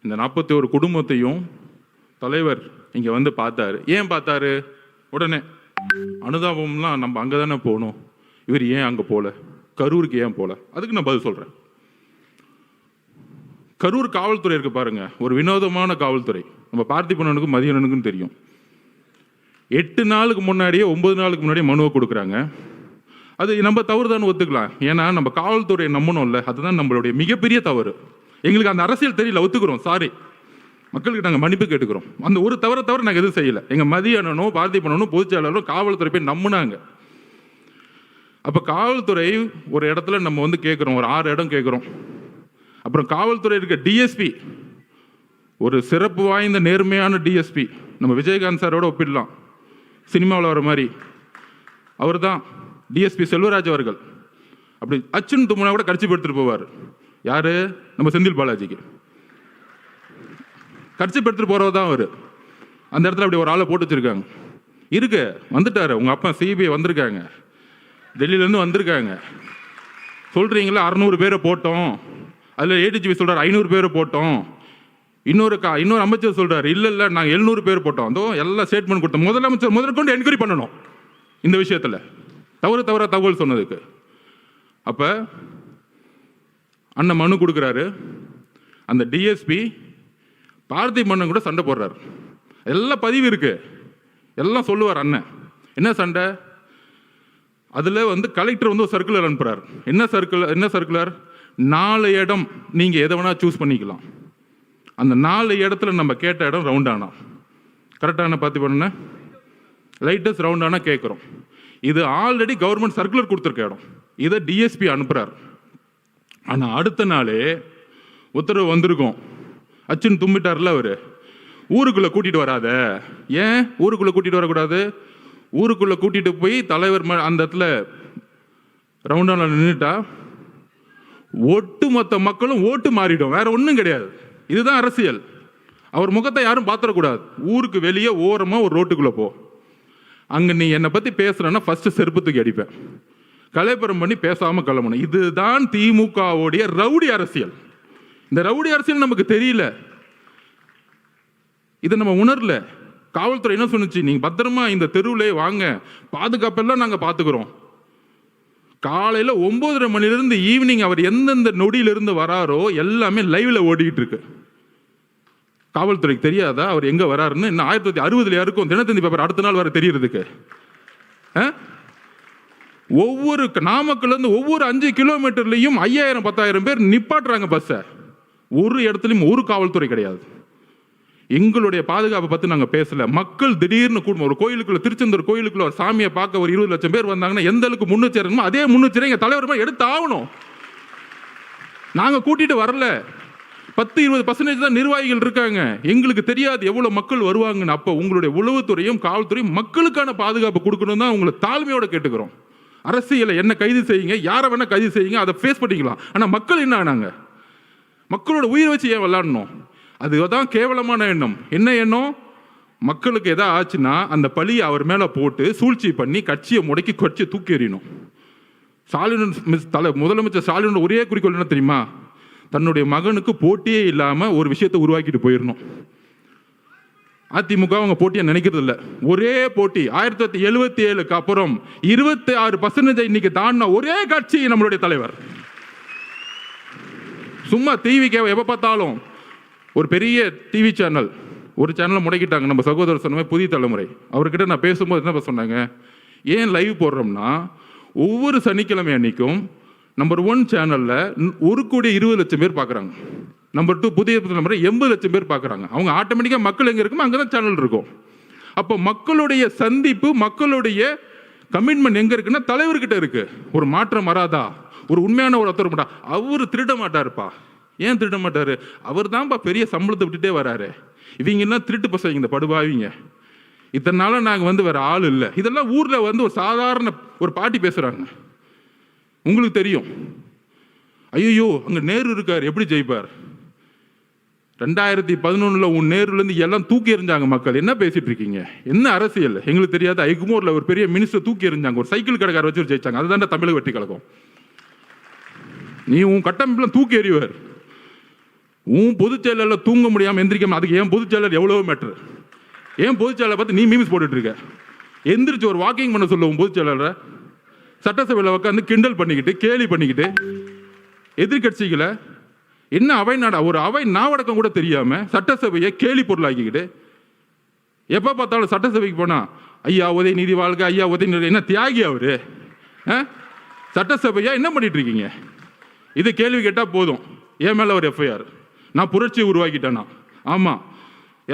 இந்த 41 குடும்பத்தையும் தலைவர் இங்க வந்து பார்த்தாரு. ஏன் பார்த்தாரு? உடனே அனுதாபம்லாம் நம்ம அங்கே தானே போகணும், இவர் ஏன் அங்கே போல, கரூருக்கு ஏன் போல? அதுக்கு நான் பதில் சொல்றேன். கரூர் காவல்துறை இருக்கு பாருங்க, ஒரு வினோதமான காவல்துறை. நம்ம பார்த்திபனுக்கும் மதியனுக்கும் தெரியும். 8 நாளுக்கு முன்னாடியே 9 நாளுக்கு முன்னாடியே மனுவை கொடுக்குறாங்க. அது நம்ம தவறு தான் ஒத்துக்கலாம், ஏன்னா நம்ம காவல்துறையை நம்பணும்ல, அதுதான் நம்மளுடைய மிகப்பெரிய தவறு. எங்களுக்கு அந்த அரசியல் தெரியல, ஒத்துக்கிறோம், சாரி, மக்களுக்கு நாங்கள் மன்னிப்பு கேட்டுக்கிறோம். அந்த ஒரு தவிர நாங்கள் எதுவும் செய்யலை. எங்கள் மதியனும் பார்த்திபனும் பொதுச்செயலாளரும் காவல்துறை போய் நம்பினாங்க. அப்போ காவல்துறை ஒரு இடத்துல நம்ம வந்து கேட்குறோம், ஒரு 6 இடம் கேட்குறோம். அப்புறம் காவல்துறை இருக்க டிஎஸ்பி, ஒரு சிறப்பு வாய்ந்த நேர்மையான டிஎஸ்பி, நம்ம விஜயகாந்த் சாரோட ஒப்பிடலாம், சினிமாவில் வர மாதிரி. அவர் தான் டிஎஸ்பி செல்வராஜ் அவர்கள். அப்படி அச்சுன்னு தும்முனா கூட கட்சி எடுத்துட்டு போவார். யாரு? நம்ம செந்தில் பாலாஜிக்கு கட்சி எடுத்துட்டு போறவர் தான் அவர். அந்த இடத்துல அப்படி ஒரு ஆளை போட்டு வச்சிருக்காங்க. இருக்கு, வந்துட்டாரு உங்க அப்பா, சிபிஐ வந்திருக்காங்க, டெல்லியிலேருந்து வந்திருக்காங்க. சொல்றீங்களா 600 பேரை போட்டோம், அதில் ஏடிஜிபி சொல்றாரு 500 பேரை போட்டோம், இன்னொரு அமைச்சர் சொல்றாரு இல்லை நாங்கள் 700 பேர் போட்டோம். அதோ எல்லாம் ஸ்டேட்மெண்ட் கொடுத்தோம். முதலமைச்சர் முதற்கொண்டு என்கொயரி பண்ணணும் இந்த விஷயத்தில், தவறு தகவல் சொன்னதுக்கு. அப்போ அண்ணன் மனு கொடுக்குறாரு. அந்த டிஎஸ்பி பார்த்திபன் கூட சண்டை போடுறாரு. எல்லாம் பதிவு இருக்கு, எல்லாம் சொல்லுவார் அண்ணன். என்ன சண்டை? அதில் வந்து கலெக்டர் வந்து ஒரு சர்க்குலர் அனுப்புறாரு. என்ன சர்க்குலர்? 4 இடம் நீங்கள் எதை வேணா சூஸ் பண்ணிக்கலாம். அந்த 4 இடத்துல நம்ம கேட்ட இடம் ரவுண்டானா, கரெக்டான பார்த்திபன் லைட்டஸ்ட் ரவுண்டானா கேட்குறோம். இது ஆல்ரெடி கவர்மெண்ட் சர்க்குலர் கொடுத்துருக்க இடம். இதை டிஎஸ்பி அனுப்புறாரு. ஆனால் அடுத்த நாளே உத்தரவு வந்திருக்கும். அச்சுன்னு தும்பிட்டார்ல அவர், ஊருக்குள்ளே கூட்டிகிட்டு வராத. ஏன் ஊருக்குள்ளே கூட்டிகிட்டு வரக்கூடாது? ஊருக்குள்ளே கூட்டிகிட்டு போய் தலைவர் அந்த இடத்துல ரவுண்டான நின்றுட்டா ஒட்டுமொத்த மக்களும் ஓட்டு மாறிடும், வேற ஒன்றும் கிடையாது. இதுதான் அரசியல். அவர் முகத்தை யாரும் பார்த்துடக்கூடாது. ஊருக்கு வெளியே ஓரமாக ஒரு ரோட்டுக்குள்ளே போ, அங்கே நீ என்னை பற்றி பேசுகிறேன்னா ஃபஸ்ட்டு செருப்பு தூக்கி அடிப்பேன், கலைப்புறம் பண்ணி பேசாமல் கிளம்பணும். இதுதான் திமுகவுடைய ரவுடி அரசியல். இந்த ரவுடி அரசியல் நமக்கு தெரியல, இதை நம்ம உணரல. காவல்துறை என்ன சொன்னுச்சு? நீங்க பத்திரமா இந்த தெருவிலே வாங்க, பாதுகாப்பெல்லாம் நாங்கள் பார்த்துக்கிறோம். காலையில் 9:30 மணிலிருந்து ஈவினிங் அவர் எந்தெந்த நொடியிலிருந்து வராரோ எல்லாமே லைவ்ல ஓடிக்கிட்டு இருக்கு. காவல்துறைக்கு தெரியாதா அவர் எங்க வராருன்னு? இன்னும் 1960 யாருக்கும் தினத்தந்தி பேப்பர் அடுத்த நாள் வர தெரியறதுக்கு. ஒவ்வொரு நாமக்கல்ல இருந்து ஒவ்வொரு 5 கிலோமீட்டர்லையும் 5000 10,000 பேர் நிப்பாட்டுறாங்க பஸ்ஸை. ஒரு இடத்துலையும் ஒரு காவல்துறை கிடையாது. எங்களுடைய பாதுகாப்பை பற்றி நாங்கள் பேசல. மக்கள் திடீர்னு கூடும், ஒரு கோயிலுக்குள்ள, திருச்செந்தூர் கோயிலுக்குள்ள ஒரு சாமியை பார்க்க ஒரு 20 லட்சம் பேர் வந்தாங்கன்னா எந்த அளவுக்கு முன்னெச்சரிக்கணுமோ அதே முன்னெச்சரிக்கை எங்கள் தலைவர் எடுத்து ஆகணும். நாங்கள் கூட்டிகிட்டு வரல, 10-20% தான் நிர்வாகிகள் இருக்காங்க. எங்களுக்கு தெரியாது எவ்வளோ மக்கள் வருவாங்கன்னு. அப்போ உங்களுடைய உளவுத்துறையும் காவல்துறையும் மக்களுக்கான பாதுகாப்பு கொடுக்கணும் தான் உங்களை தாழ்மையோடு கேட்டுக்கிறோம். அரசியலை என்ன கைது செய்யுங்க, யாரை வேணால் கைது செய்யுங்க, அதை ஃபேஸ் பண்ணிக்கலாம். ஆனால் மக்கள் என்ன ஆனாங்க? மக்களோட உயிரை வச்சு ஏன் விளாடணும்? அதுதான் கேவலமான எண்ணம். என்ன எண்ணம்? மக்களுக்கு எதாவது ஆச்சுன்னா அந்த பழியை அவர் மேலே போட்டு சூழ்ச்சி பண்ணி கட்சியை முடக்கி கட்சியை தூக்கி எறியணும். முதலமைச்சர் ஸ்டாலினோட ஒரே குறிக்கோள் என்ன தெரியுமா? தன்னுடைய மகனுக்கு போட்டியே இல்லாமல் ஒரு விஷயத்தை உருவாக்கிட்டு போயிடணும். அதிமுக அவங்க போட்டியை நினைக்கிறது இல்லை. ஒரே போட்டி 1977க்கு அப்புறம் 26% இன்னைக்கு தாண்டின ஒரே கட்சி நம்மளுடைய தலைவர். சும்மா டிவிக்கு எப்போ பார்த்தாலும் ஒரு பெரிய டிவி சேனல், ஒரு சேனலை முடக்கிட்டாங்க. நம்ம சகோதரர் சொன்ன புதிய தலைமுறை, அவர்கிட்ட நான் பேசும்போது என்ன சொன்னாங்க, ஏன் லைவ் போடுறோம்னா ஒவ்வொரு சனிக்கிழமை அன்னைக்கும் நம்பர் 1 சேனலில் 1,20,00,000 பேர் பார்க்குறாங்க. நம்பர் 2 புதிய தலைமுறை 80,00,000 பேர் பார்க்குறாங்க. அவங்க ஆட்டோமேட்டிக்காக மக்கள் எங்கே இருக்குமோ அங்கே தான் சேனல் இருக்கும். அப்போ மக்களுடைய சந்திப்பு, மக்களுடைய கமிட்மெண்ட் எங்கே இருக்குன்னா தலைவர்கிட்ட இருக்கு. ஒரு மாற்றம் வராதா? ஒரு உண்மையான ஒரு ஒருத்தர் மாட்டா, அவர் திருட மாட்டாருப்பா. ஏன் திருட மாட்டாரு? அவர் தான்ப்பா பெரிய சம்பளத்தை விட்டுட்டே வராரு. இவங்கன்னா திருட்டு பசங்க, இந்த படுபாவிங்க. இத்தனை நாளாக நாங்கள் வேற ஆள் இல்லை. இதெல்லாம் ஊரில் ஒரு சாதாரண ஒரு பாட்டி பேசுகிறாங்க. உங்களுக்கு தெரியும், ஐயோ அங்கே நேரு இருக்கார், எப்படி ஜெயிப்பார்? 2011 உன் நேருலேருந்து எல்லாம் தூக்கி எறிஞ்சாங்க மக்கள். என்ன பேசிட்டு இருக்கீங்க? என்ன அரசியல் எங்களுக்கு தெரியாது. ஐகுமோரில் ஒரு பெரிய மினிஸ்டர் தூக்கி எறிஞ்சாங்க, ஒரு சைக்கிள் கடைக்கார வச்சு ஜெயிச்சாங்க. அதுதான் தமிழக வெற்றி கழகம். நீ உன் கட்டமைப்புலாம் தூக்கி எறிவார். உன் பொதுச் செயலரில் தூங்க முடியாமல் எந்திரிக்காம, அதுக்கு ஏன் பொதுச் செயலர் எவ்வளோ மேட்ரு? ஏன் பொதுச் செயலரை பார்த்து நீ மீம்ஸ் போட்டுட்டு இருக்க? எந்திரிச்சு ஒரு வாக்கிங் பண்ண சொல்ல உன் பொதுச் செயலரை. சட்டசபையில் உட்காந்து கிண்டல் பண்ணிக்கிட்டு கேலி பண்ணிக்கிட்டு எதிர்கட்சிகளை என்ன அவை நாடா, ஒரு அவை நாவடக்கம் கூட தெரியாம சட்டசபையை கேலி பொருளாக்கிக்கிட்டு எப்போ பார்த்தாலும் சட்டசபைக்கு போனா ஐயா உதயநிதி வாழ்க, ஐயா உதயநிதி. என்ன தியாகி அவரு? சட்டசபையா என்ன பண்ணிட்டு இருக்கீங்க? இது கேள்வி கேட்டால் போதும், என் மேலே ஒரு எஃப்ஐஆர், நான் புரட்சியை உருவாக்கிட்டேன்னா. ஆமாம்,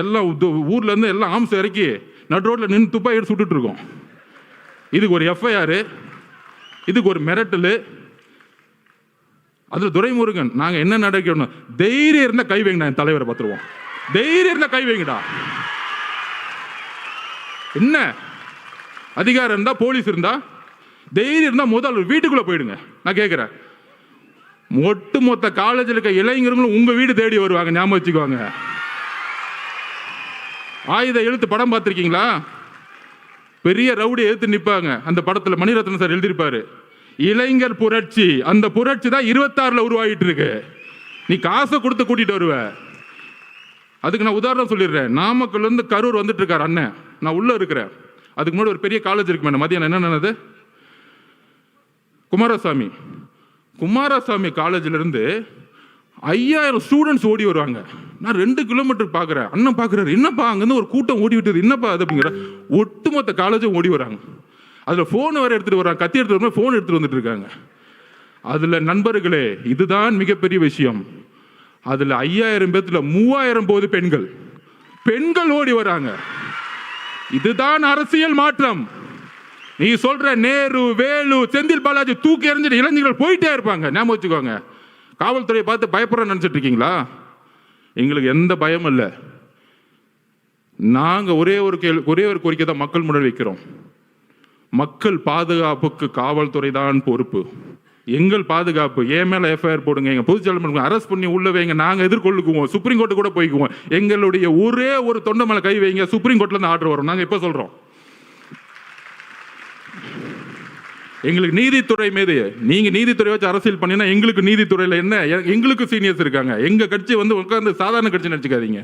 எல்லாம் ஊர்லேருந்து எல்லாம் ஆம்ஸ் இறக்கி நடு ரோட்டில் நின்று துப்பாக்கி எடுத்து சுட்டுட்டு இருக்கோம். இதுக்கு ஒரு எஃப்ஐஆர், இதுக்கு ஒரு மிரட்டல். அதில் துரைமுருகன் நாங்கள் என்ன நடக்கணும், தைரியம் இருந்தால் கை வைங்கடா, என் தலைவரை பார்த்துருவோம். தைரியம் இருந்தால் கை வைங்கடா. என்ன அதிகாரம் இருந்தால், போலீஸ் இருந்தா, தைரியம் இருந்தால் முதல் வீட்டுக்குள்ளே போயிடுங்க. நான் கேட்குறேன், ஒட்டு மொத்த காலேஜில் இருக்க இளைஞர்களும் உங்கள் வீடு தேடி வருவாங்க, ஞாபகம் வச்சுக்குவாங்க. ஆயுத எழுத்து படம் பார்த்துருக்கீங்களா? பெரிய ரவுடி எழுத்து நிற்பாங்க. அந்த படத்தில் மணிரத்னம் சார் எழுதியிருப்பாரு, இளைஞர் புரட்சி. அந்த புரட்சி தான் 26ல் உருவாகிட்டு இருக்கு. நீ காசை கொடுத்து கூட்டிட்டு வருவ. அதுக்கு நான் உதாரணம் சொல்லிடுறேன். நாமக்கல்ல இருந்து கரூர் வந்துட்டு இருக்காரு அண்ணன், நான் உள்ள இருக்கிறேன். அதுக்கு முன்னாடி ஒரு பெரிய காலேஜ் இருக்கு மேடம். மதியானம் என்ன நடந்தது? குமாரசாமி காலேஜில் இருந்து 5000 ஸ்டூடெண்ட்ஸ் ஓடி வருவாங்க. நான் 2 கிலோமீட்டர் பார்க்குறேன். அண்ணன் பார்க்குறாரு, என்னப்பா அங்கேருந்து ஒரு கூட்டம் ஓடி விட்டது, என்னப்பா அது அப்படிங்கிற. ஒட்டுமொத்த காலேஜும் ஓடி வராங்க. அதில் ஃபோன் வேறு எடுத்துகிட்டு வராங்க, கத்தி எடுத்துகிட்டு வர ஃபோன் எடுத்துகிட்டு வந்துட்டு இருக்காங்க. அதில் நண்பர்களே, இதுதான் மிகப்பெரிய விஷயம். அதில் 5000 பேர்த்துல 3000 போது பெண்கள் ஓடி வராங்க. இதுதான் அரசியல் மாற்றம். நீ சொல்ற நேரு, வேலு, செந்தில் பாலாஜி தூக்கி எறிஞ்சிட்டு இளைஞர்கள் போயிட்டே இருப்பாங்க. ஞாபகம் வச்சுக்கோங்க. காவல்துறையை பார்த்து பயப்படுற நினைச்சிட்டு இருக்கீங்களா? எங்களுக்கு எந்த பயமும் இல்லை. நாங்கள் ஒரே ஒரு கோரிக்கை தான் மக்கள் முன்னாடி வைக்கிறோம். மக்கள் பாதுகாப்புக்கு காவல்துறை தான் பொறுப்பு. எங்கள் பாதுகாப்பு. என் மேல எஃப்ஐஆர் போடுங்க, எங்க பொதுச்செயலாளர் அரெஸ்ட் பண்ணி உள்ள வைங்க, நாங்கள் எதிர்கொள்ளுக்குவோம். சுப்ரீம் கோர்ட்டு கூட போய்க்குவோம். எங்களுடைய ஒரே ஒரு தொண்டை மேல கை வைங்க, சுப்ரீம் கோர்ட்ல இருந்து ஆர்டர் வரும். நாங்கள் இப்போ சொல்றோம், எங்களுக்கு நீதித்துறை மீது, நீங்க நீதித்துறை வச்சு அரசியல் பண்ணினா எங்களுக்கு நீதித்துறையில் என்ன, எங்களுக்கு சீனியர்ஸ் இருக்காங்க. எங்க கட்சி உட்கார்ந்து சாதாரண கட்சி நினைச்சுக்காதீங்க,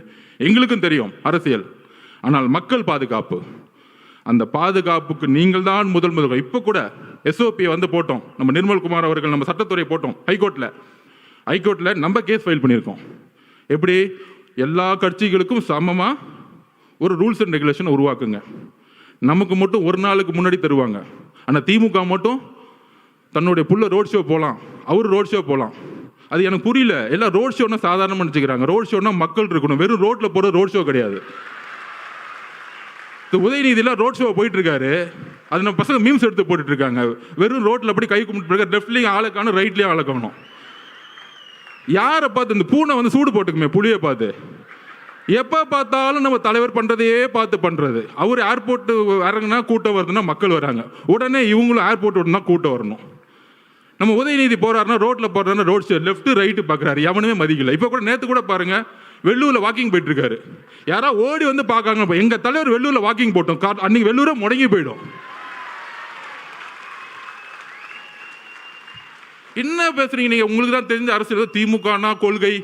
எங்களுக்கும் தெரியும் அரசியல். ஆனால் மக்கள் பாதுகாப்பு, அந்த பாதுகாப்புக்கு நீங்கள் தான் முதல். இப்போ கூட எஸ்ஓபியை போட்டோம். நம்ம நிர்மல்குமார் அவர்கள் நம்ம சட்டத்துறை போட்டோம் ஹைகோர்ட்ல நம்ம கேஸ் ஃபைல் பண்ணியிருக்கோம். எப்படி எல்லா கட்சிகளுக்கும் சமமா ஒரு ரூல்ஸ் அண்ட் ரெகுலேஷன் உருவாக்குங்க. நமக்கு மட்டும் ஒரு நாளுக்கு முன்னாடி தருவாங்க. ஆனால் திமுக மட்டும் தன்னுடைய புள்ள ரோட் ஷோ போகலாம், அவர் ரோட் ஷோ போகலாம். அது எனக்கு புரியல. எல்லாம் ரோட் ஷோன்னா சாதாரணமாக நினச்சிக்கிறாங்க. ரோட் ஷோன்னா மக்கள் இருக்கணும், வெறும் ரோட்டில் போகிற ரோட் ஷோ கிடையாது. உதயநிதியில் ரோட் ஷோ போயிட்டு இருக்காரு, அது நம்ம பசங்க மீம்ஸ் எடுத்து போட்டுட்டு இருக்காங்க. வெறும் ரோட்டில் அப்படி கை கும்பிட்டு லெஃப்ட்லேயும் ஆளை காணும், ரைட்லேயும் ஆளை காணும். யாரை பார்த்து இந்த பூனை வந்து சூடு போட்டுக்குமே புளியை பார்த்து, எப்போ பார்த்தாலும் நம்ம தலைவர் பண்ணுறதையே பார்த்து பண்ணுறது. அவர் ஏர்போர்ட்டு இறங்குனா கூட்டம் வருதுன்னா மக்கள் வராங்க, உடனே இவங்களும் ஏர்போர்ட் விட்டுனா கூட்டம் வரணும். நம்ம உதயநிதி போகிறாருன்னா ரோட்டில் போகிறாருன்னா ரோட் சைடு லெஃப்ட் ரைட்டு பார்க்குறாரு, எவனுமே மதிக்கல. இப்போ கூட நேற்று கூட பாருங்கள், வெள்ளூரில் வாக்கிங் போயிட்டு இருக்காரு, யாராவது ஓடி வந்து பார்க்காங்க. எங்கள் தலைவர் வெள்ளூரில் வாக்கிங் போட்டோம், அன்னைக்கு வெள்ளூரை முடங்கி போயிடும். என்ன பேசுறீங்க நீங்கள்? உங்களுக்கு தான் தெரிஞ்ச அரசியல். திமுகனா கொள்கை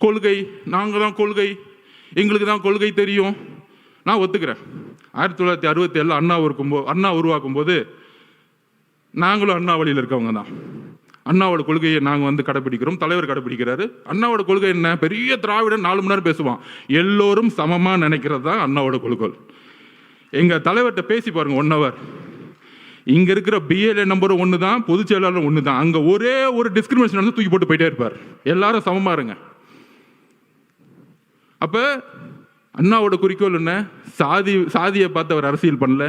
கொள்கை, நாங்கள் தான் கொள்கை, எங்களுக்கு தான் கொள்கை தெரியும். நான் ஒத்துக்கிறேன். 1967 அண்ணா உருவாக்கும் போது நாங்களும் அண்ணா வழியில் இருக்கவங்க தான். அண்ணாவோட கொள்கையை நாங்கள் வந்து கடைப்பிடிக்கிறோம், தலைவர் கடைப்பிடிக்கிறாரு. அண்ணாவோட கொள்கை என்ன? பெரிய திராவிடன் 4 மணி நேரம் பேசுவான், எல்லோரும் சமமாக நினைக்கிறது தான் அண்ணாவோட கொள்கை. எங்கள் தலைவர்கிட்ட பேசி பாருங்க 1 hour. இங்கே இருக்கிற பிஎல்ஏ நம்பர் 1 தான், பொதுச் செயலாளர் 1 தான். அங்கே ஒரே ஒரு டிஸ்கிரிமினேஷன் வந்து தூக்கி போட்டு போயிட்டே இருப்பார். எல்லாரும் சமமாக இருங்க. அப்போ அண்ணாவோட குறிக்கோள் என்ன? சாதியை பார்த்து அவர் அரசியல் பண்ணல,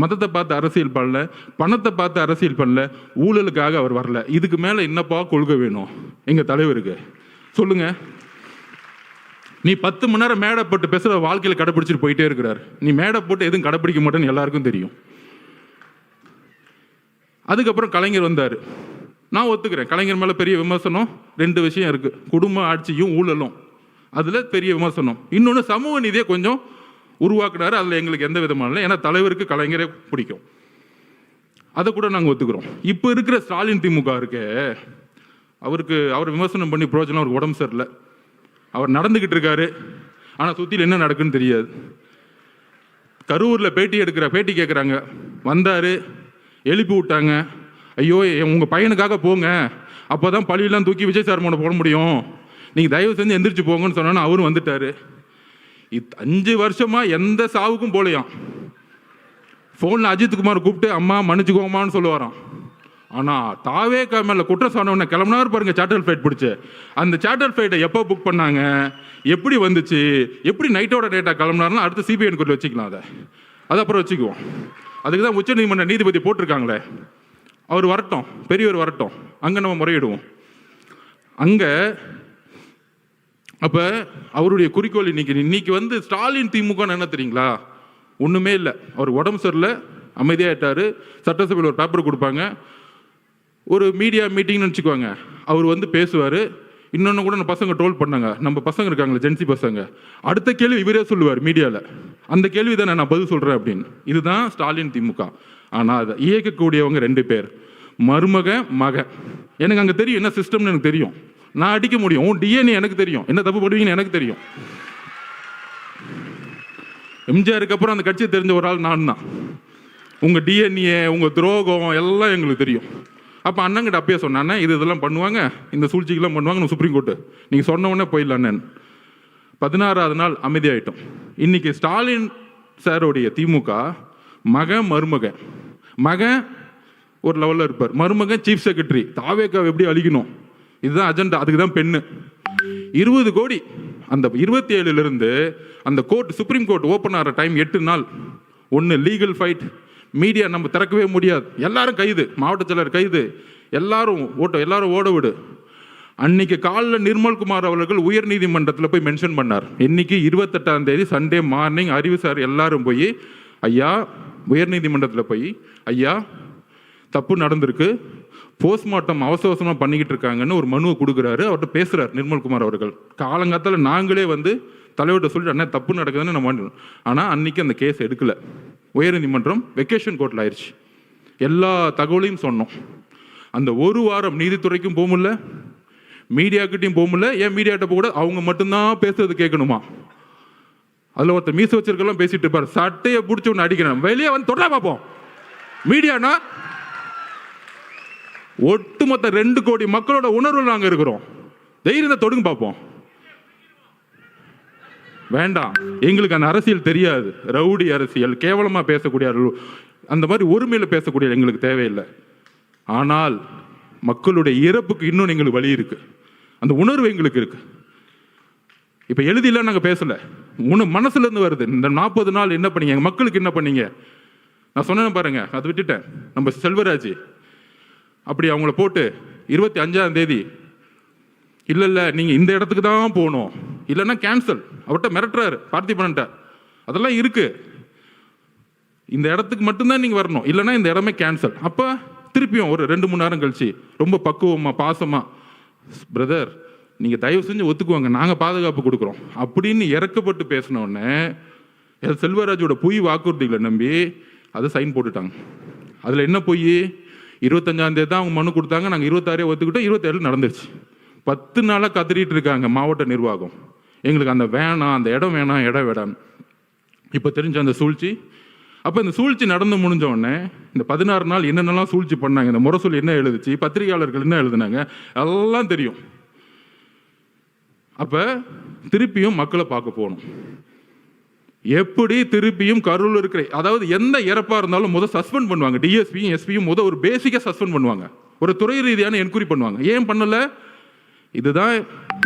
மதத்தை பார்த்து அரசியல் பண்ணல, பணத்தை பார்த்து அரசியல் பண்ணல, ஊழலுக்காக அவர் வரல. இதுக்கு மேலே என்னப்பா கொள்கை வேணும் எங்கள் தலைவருக்கு? சொல்லுங்க. நீ 10 மணி நேரம் மேடை போட்டு பேசுகிற வாழ்க்கையில் கடைப்பிடிச்சிட்டு போயிட்டே இருக்கிறார். நீ மேடை போட்டு எதுவும் கடைப்பிடிக்க மாட்டேன்னு எல்லாருக்கும் தெரியும். அதுக்கப்புறம் கலைஞர் வந்தார். நான் ஒத்துக்கிறேன், கலைஞர் மேலே பெரிய விமர்சனம் 2 விஷயம் இருக்குது. குடும்ப ஆட்சியும் ஊழலும், அதில் பெரிய விமர்சனம். இன்னொன்று சமூக நீதியை கொஞ்சம் உருவாக்குனாரு, அதில் எங்களுக்கு எந்த விதமான இல்லை. ஏன்னா தலைவருக்கு கலைஞரே பிடிக்கும், அதை கூட நாங்கள் ஒத்துக்கிறோம். இப்போ இருக்கிற ஸ்டாலின் திமுக இருக்கே, அவர் விமர்சனம் பண்ணி பிரோஜனம். அவருக்கு உடம்பு சரியில்லை, அவர் நடந்துக்கிட்டு இருக்காரு, ஆனால் சுற்றியில் என்ன நடக்குன்னு தெரியாது. கரூரில் பேட்டி கேட்குறாங்க, வந்தார், எழுப்பி விட்டாங்க. ஐயோ உங்கள் பையனுக்காக போங்க, அப்போ தான் பழியெல்லாம் தூக்கி விஜய் சார் மேலே போட முடியும், நீங்கள் தயவு செஞ்சு எந்திரிச்சு போங்கன்னு சொன்னா அவரும் வந்துட்டார். 5 வருஷமாக எந்த சாவுக்கும் போலையாம். ஃபோனில் அஜித்குமார் கூப்பிட்டு அம்மா மன்னிச்சுக்கோமான்னு சொல்லுவாராம். ஆனால் தாவேக்கா மேலே குற்றம் சொன்னவொன்னே கிளம்புனாரு பாருங்க, சார்ட்டர் ஃப்ளைட் பிடிச்சி. அந்த சார்ட்டர் ஃப்ளைட்டை எப்போ புக் பண்ணாங்க, எப்படி வந்துச்சு, எப்படி நைட்டோட டேட்டா கிளம்புனாருன்னா அடுத்து சிபிஐ என்கொயரி வச்சுக்கலாம். அதை அப்புறம் வச்சுக்குவோம். அதுக்கு தான் உச்சநீதிமன்ற நீதிபதி போட்டிருக்காங்களே, அவர் வரட்டும், பெரியவர் வரட்டும், அங்கே நம்ம முறையிடுவோம். அங்கே அப்போ அவருடைய குறிக்கோள் இன்னைக்கு வந்து ஸ்டாலின் திமுக என்ன தெரியுங்களா? ஒன்றுமே இல்லை. அவர் உடம்பு சரியில்லை, அமைதியாகிட்டார். சட்டசபையில் ஒரு பேப்பர் கொடுப்பாங்க, ஒரு மீடியா மீட்டிங்னு வச்சுக்குவாங்க, அவர் வந்து பேசுவார். இன்னொன்று கூட நம்ம பசங்க ட்ரோல் பண்ணாங்க, நம்ம பசங்க இருக்காங்களே ஜென்சி பசங்க, அடுத்த கேள்வி இவரே சொல்லுவார் மீடியாவில், அந்த கேள்வி தான் நான் பதில் சொல்கிறேன் அப்படின்னு. இதுதான் ஸ்டாலின் திமுக. ஆனால் அதை இயக்கக்கூடியவங்க 2 பேர், மருமக மக. எனக்கு அங்கே தெரியும் என்ன சிஸ்டம்னு எனக்கு தெரியும், நான் அடிக்க முடியும். உன் டிஎன்ஏ எனக்கு தெரியும், என்ன தப்பு பண்ணுவீங்கன்னு எனக்கு தெரியும். எம்ஜிஆருக்கு அப்புறம் அந்த கட்சியை தெரிஞ்ச ஒரு ஆள் நான் தான். உங்கள் டிஎன்ஏ, உங்கள் துரோகம் எல்லாம் எங்களுக்கு தெரியும். அப்போ அண்ணங்கிட்ட அப்பயே சொன்னானே, இதெல்லாம் பண்ணுவாங்க, இந்த சூழ்ச்சிக்கெல்லாம் பண்ணுவாங்க, சுப்ரீம் கோர்ட்டு நீங்கள் சொன்ன உடனே போயிடலான்னு. 16வது நாள் அமைதியாயிட்டோம். இன்னைக்கு ஸ்டாலின் சாரோடைய திமுக மருமக ஒரு லெவலில் இருப்பார், மருமகன் சீஃப் செக்ரட்டரி. தாவேக்காவை எப்படி அழிக்கணும், இதுதான் அஜெண்டா. அதுக்கு தான் பெண்ணு 20 கோடி. அந்த 27லிருந்து அந்த கோர்ட், சுப்ரீம் கோர்ட் ஓப்பன் ஆகிற டைம் 8 நாள். ஒன்று லீகல் ஃபைட், மீடியா நம்ம திறக்கவே முடியாது, எல்லாரும் கைது, மாவட்ட செயலர் கைது, எல்லாரும் ஓட விடு. அன்னைக்கு காலையில் நிர்மல்குமார் அவர்கள் உயர் நீதிமன்றத்தில் போய் மென்ஷன் பண்ணார். இன்னைக்கு 28ஆம் தேதி சண்டே மார்னிங் அறிவு சார் எல்லாரும் போய் ஐயா உயர் நீதிமன்றத்தில் போய் ஐயா தப்பு நடந்திருக்கு, போஸ்ட்மார்ட்டம் அவசரமாக பண்ணிக்கிட்டு இருக்காங்கன்னு ஒரு மனுவை கொடுக்குறாரு. அவர்கிட்ட பேசுகிறார் நிர்மல்குமார் அவர்கள். காலங்காலத்தில் நாங்களே வந்து தலைவர்கிட்ட சொல்லிட்டு அண்ணா தப்பு நடக்குதுன்னு நம்ம. ஆனால் அன்றைக்கி அந்த கேஸ் எடுக்கலை. உயர்நீதிமன்றம் வெக்கேஷன் கோர்ட்டில் ஆயிடுச்சு. எல்லா தகவலையும் சொன்னோம். அந்த ஒரு வாரம் நீதித்துறைக்கும் போக முடியல, மீடியாக்கிட்டையும் போக முடியல. ஏன் மீடியாட்ட போக கூட அவங்க மட்டும்தான் பேசுறது கேட்கணுமா? அதில் ஒருத்தர் மீச வச்சிருக்கலாம் பேசிட்டு இருப்பார், சட்டையை பிடிச்சி ஒன்று அடிக்கணும், வெளியே வந்து தொடர பார்ப்போம். மீடியானா ஒட்டுமொத்த 2 கோடி மக்களோட உணர்வு நாங்கள் இருக்கிறோம், தைரியத்தை தொடுங்க பார்ப்போம். வேண்டாம், எங்களுக்கு அந்த அரசியல் தெரியாது, ரவுடி அரசியல், கேவலமாக பேசக்கூடிய அந்த மாதிரி ஒருமையில் பேசக்கூடிய எங்களுக்கு தேவையில்லை. ஆனால் மக்களுடைய இறப்புக்கு இன்னும் எங்களுக்கு வழி இருக்கு, அந்த உணர்வு எங்களுக்கு இருக்கு. இப்போ எழுதிலாம் நாங்கள் பேசலை, மனசுலேருந்து வருது. இந்த 40 நாள் என்ன பண்ணீங்க, எங்கள் மக்களுக்கு என்ன பண்ணீங்க? நான் சொன்னேன் பாருங்க, அதை விட்டுட்டேன். நம்ம செல்வராஜ் அப்படி அவங்கள போட்டு 25ஆம் தேதி இல்லை நீங்கள் இந்த இடத்துக்கு தான் போகணும், இல்லைன்னா கேன்சல். அவர்கிட்ட மிரட்டுறாரு பார்த்திபன்ட்ட. அதெல்லாம் இருக்கு. இந்த இடத்துக்கு மட்டும்தான் நீங்கள் வரணும், இல்லைன்னா இந்த இடமே கேன்சல். அப்போ திருப்பியும் ஒரு 2-3 நேரம் கழிச்சு ரொம்ப பக்குவமாக பாசமாக, பிரதர் நீங்கள் தயவு செஞ்சு ஒத்துக்குவாங்க, நாங்கள் பாதுகாப்பு கொடுக்குறோம் அப்படின்னு இறக்கப்பட்டு பேசினோடனே செல்வராஜோட பொய் வாக்குறுதிகளை நம்பி அதை சைன் போட்டுட்டாங்க. அதில் என்ன பொய்? 25ஆம் தேதி தான் அவங்க மனு கொடுத்தாங்க, நாங்கள் 26 ஒத்துக்கிட்டோம், 27 நடந்துருச்சு. 10 நாளாக கத்திரிட்டு இருக்காங்க மாவட்ட நிர்வாகம், எங்களுக்கு அந்த வேணாம், அந்த இடம் வேணாம், இடம் வேணாம். இப்போ தெரிஞ்ச அந்த சூழ்ச்சி. அப்போ இந்த சூழ்ச்சி நடந்து முடிஞ்ச உடனே இந்த 16 நாள் என்னென்னலாம் சூழ்ச்சி பண்ணாங்க, இந்த முரசொலி என்ன எழுதுச்சு, பத்திரிகையாளர்கள் என்ன எழுதுனாங்க, எல்லாம் தெரியும். அப்போ திருப்பியும் மக்களை பார்க்க போகணும். எப்படி திருப்பியும் கரூரில் இருக்கிற, அதாவது எந்த இறப்பாக இருந்தாலும் முதல் சஸ்பெண்ட் பண்ணுவாங்க. டிஎஸ்பியும் எஸ்பியும் முதல் ஒரு பேசிக்காக சஸ்பெண்ட் பண்ணுவாங்க, ஒரு துறை ரீதியான என்கொயரி பண்ணுவாங்க. ஏன் பண்ணல? இதுதான்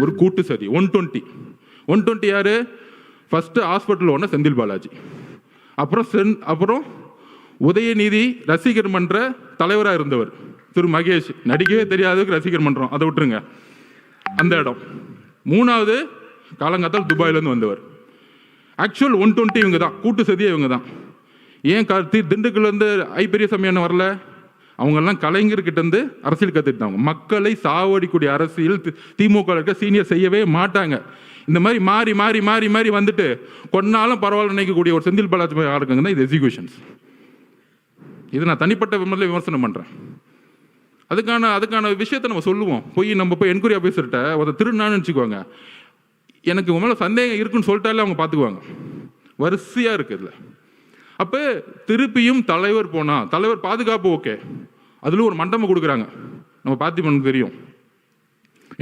ஒரு கூட்டு சதி. 120 யாரு? ஃபர்ஸ்ட் ஹாஸ்பிட்டல் ஒன்று செந்தில் பாலாஜி, அப்புறம் உதயநிதி ரசிகர் மன்ற தலைவராக இருந்தவர் திரு மகேஷ், நடிக்கவே தெரியாததுக்கு ரசிகர் மன்றம், அதை விட்டுருங்க அந்த இடம். 3வது காலங்காத்தால் துபாயிலேருந்து வந்தவர். ஆக்சுவல் 120 இவங்க தான், கூட்டு சதியே இவங்க தான். ஏன் திண்டுக்கல்லேருந்து பெரியசாமி என்ன வரல? அவங்கெல்லாம் கலைஞர்கிட்ட இருந்து அரசியல் கற்றுக்கிட்டாங்க. மக்களை சாவடிக்கூடிய அரசியல் திமுக இருக்க சீனியர் செய்யவே மாட்டாங்க. இந்த மாதிரி மாறி மாறி மாறி மாறி வந்துட்டு கொன்னாலும் பரவாயில்ல நினைக்கக்கூடிய ஒரு செந்தில் பாலாஜி ஆளுங்க தான் இது எக்ஸிகியூஷன்ஸ். இது நான் தனிப்பட்ட விமர்சனம் பண்ணுறேன். அதுக்கான விஷயத்தை நம்ம சொல்லுவோம். நம்ம போய் என்கொயரி ஆஃபீஸர்கிட்ட ஒரு திருநான்னு வச்சுக்குவாங்க, எனக்கு உங்க மேலே சந்தேகம் இருக்குன்னு சொல்லிட்டாலே அவங்க பார்த்துக்குவாங்க. வரிசையாக இருக்குது இதில். அப்போ திருப்பியும் தலைவர் போனால், தலைவர் பாதுகாப்பு ஓகே, அதில் ஒரு மண்டபம் கொடுக்குறாங்க. நம்ம பார்த்திபனுக்கு தெரியும்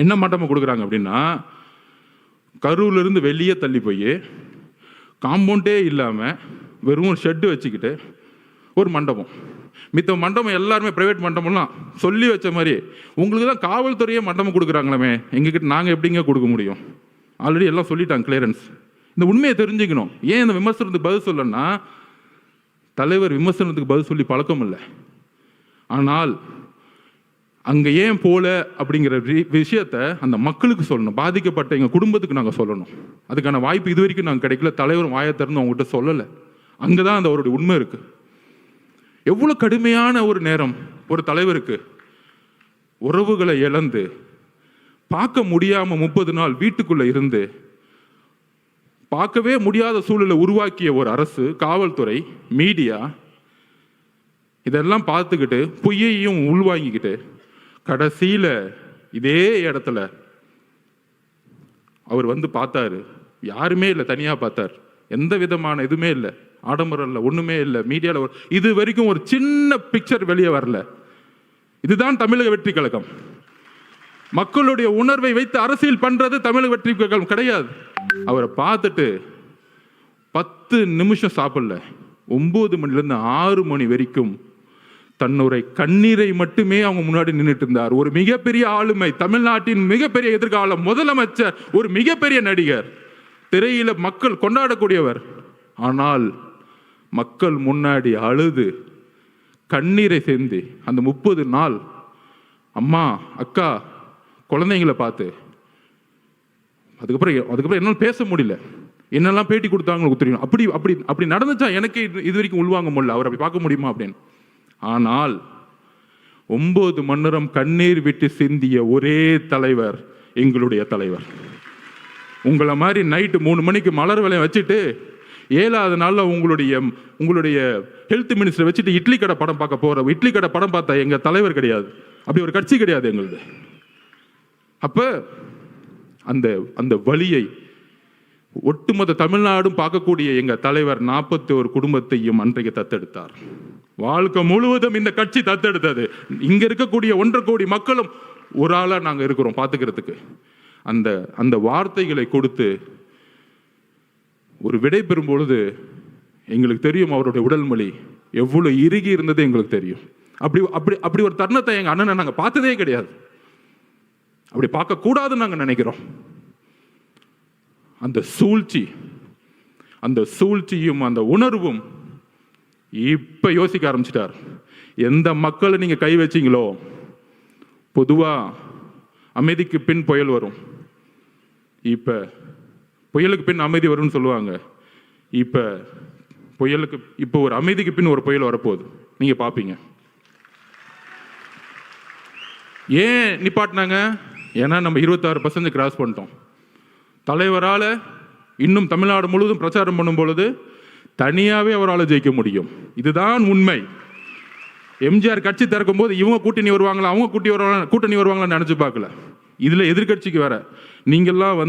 என்ன மண்டபம் கொடுக்குறாங்க அப்படின்னா, கரூர்லேருந்து வெளியே தள்ளி போய் காம்பவுண்டே இல்லாமல் வெறும் ஷெட்டு வச்சுக்கிட்டு ஒரு மண்டபம். மித்த மண்டபம் எல்லாருமே ப்ரைவேட் மண்டபம்லாம் சொல்லி வச்ச மாதிரி, உங்களுக்கு தான் காவல்துறையே மண்டபம் கொடுக்குறாங்களாமே, எங்ககிட்ட நாங்கள் எப்படிங்க கொடுக்க முடியும்? ஆல்ரெடி எல்லாம் சொல்லிட்டாங்க கிளியரன்ஸ். இந்த உண்மையை தெரிஞ்சுக்கணும். ஏன் இந்த விமர்சனத்துக்கு பதில் சொல்லணும்னா, தலைவர் விமர்சனத்துக்கு பதில் சொல்லி பழக்கம் இல்லை. ஆனால் அங்கே ஏன் போல அப்படிங்கிற விஷயத்த அந்த மக்களுக்கு சொல்லணும், பாதிக்கப்பட்ட எங்கள் குடும்பத்துக்கு நாங்கள் சொல்லணும். அதுக்கான வாய்ப்பு இது வரைக்கும் நாங்கள் கிடைக்கல. தலைவரும் வாயை திறந்து அவங்ககிட்ட சொல்லலை. அங்கே தான் அந்த அவருடைய உண்மை இருக்குது. எவ்வளோ கடுமையான ஒரு நேரம் ஒரு தலைவருக்கு, உறவுகளை இழந்து பார்க்க முடியாமல் 30 நாள் வீட்டுக்குள்ளே இருந்து பார்க்கவே முடியாத சூழலை உருவாக்கிய ஒரு அரசு, காவல்துறை, மீடியா இதெல்லாம் பார்த்துக்கிட்டு பொய்யையும் உள்வாங்கிக்கிட்டு கடைசியில் இதே இடத்துல அவர் வந்து பார்த்தாரு. யாருமே இல்லை, தனியாக பார்த்தார். எந்த விதமான இதுவுமே இல்லை, ஆடம்பரம் இல்லை, ஒன்றுமே இல்லை. மீடியாவில் இது வரைக்கும் ஒரு சின்ன பிக்சர் வெளியே வரல. இதுதான் தமிழக வெற்றி கழகம். மக்களுடைய உணர்வை வைத்து அரசியல் பண்றது தமிழக வெற்றி கழகம் கிடையாது. அவரை பார்த்துட்டு 10 நிமிஷம் சாப்பிடல, 9 மணிலேருந்து 6 மணி வரைக்கும் தன்னுடைய கண்ணீரை மட்டுமே அவங்க முன்னாடி நின்றுட்டு இருந்தார். ஒரு மிகப்பெரிய ஆளுமை, தமிழ்நாட்டின் மிகப்பெரிய எதிர்காலம், முதலமைச்சர், ஒரு மிகப்பெரிய நடிகர், திரையில மக்கள் கொண்டாடக்கூடியவர். ஆனால் மக்கள் முன்னாடி அழுது கண்ணீரை சேர்ந்து அந்த 30 நாள் அம்மா, அக்கா, குழந்தைங்களை பார்த்து அதுக்கப்புறம் என்னால் பேச முடியல. என்னெல்லாம் பேட்டி கொடுத்தாங்க தெரியும். அப்படி நடந்துச்சா எனக்கு இது வரைக்கும் உள்வாங்க முடியல. அவர் அப்படி பார்க்க முடியுமா அப்படின்னு. ஆனால் 9 மணி நேரம் கண்ணீர் விட்டு சிந்திய ஒரே தலைவர் எங்களுடைய தலைவர். உங்களை மாதிரி நைட்டு 3 மணிக்கு மலர் விலையை வச்சுட்டு 7வது நாளில் உங்களுடைய ஹெல்த் மினிஸ்டரை வச்சுட்டு இட்லி கடை படம் பார்க்க போகிற, இட்லி கடை படம் பார்த்தா எங்கள் தலைவர் கிடையாது. அப்படி ஒரு கட்சி கிடையாது எங்களுது. அப்போ அந்த வலியை ஒட்டுமொத்த தமிழ்நாடும் பார்க்கக்கூடிய எங்கள் தலைவர் 41 குடும்பத்தையும் அன்றைக்கு தத்தெடுத்தார். வாழ்க்கை முழுவதும் இந்த கட்சி தத்தெடுத்தது. இங்க இருக்கக்கூடிய 1.5 கோடி மக்களும் ஒரு ஆளா நாங்க இருக்கிறோம் பார்த்துக்கிறதுக்கு. அந்த வார்த்தைகளை கொடுத்து ஒரு விடை பெறும் பொழுது எங்களுக்கு தெரியும் அவருடைய உடல் மொழி எவ்வளவு இறுகி இருந்தது எங்களுக்கு தெரியும். அப்படி ஒரு தருணத்தை எங்க அண்ணனை நாங்க பார்த்ததே கிடையாது. அப்படி பார்க்க கூடாதுன்னு நாங்க நினைக்கிறோம். அந்த சூழ்ச்சியும் அந்த உணர்வும் இப்ப யோசிக்க ஆரம்பிச்சிட்டார். எந்த மக்களை நீங்க கை வச்சீங்களோ, பொதுவா அமைதிக்கு பின் புயல் வரும். இப்போ புயலுக்கு பின் அமைதி வரும்னு சொல்லுவாங்க. இப்போ ஒரு அமைதிக்கு பின் ஒரு புயல் வரப்போகுது, நீங்கள் பார்ப்பீங்க. ஏன் நிப்பாட்டினாங்க? ஏன்னா நம்ம 26% கிராஸ் பண்ணிட்டோம். தலைவரால் இன்னும் தமிழ்நாடு முழுவதும் பிரச்சாரம் பண்ணும் பொழுது தனியாகவே அவரால் ஜெயிக்க முடியும். இதுதான் உண்மை. எம்ஜிஆர் கட்சி திறக்கும் போது இவங்க கூட்டணி வருவாங்களா, அவங்க கூட்டணி வருவாங்களான்னு நினச்சி பார்க்கல. இதில் எதிர்கட்சிக்கு வேற நீங்கள்லாம்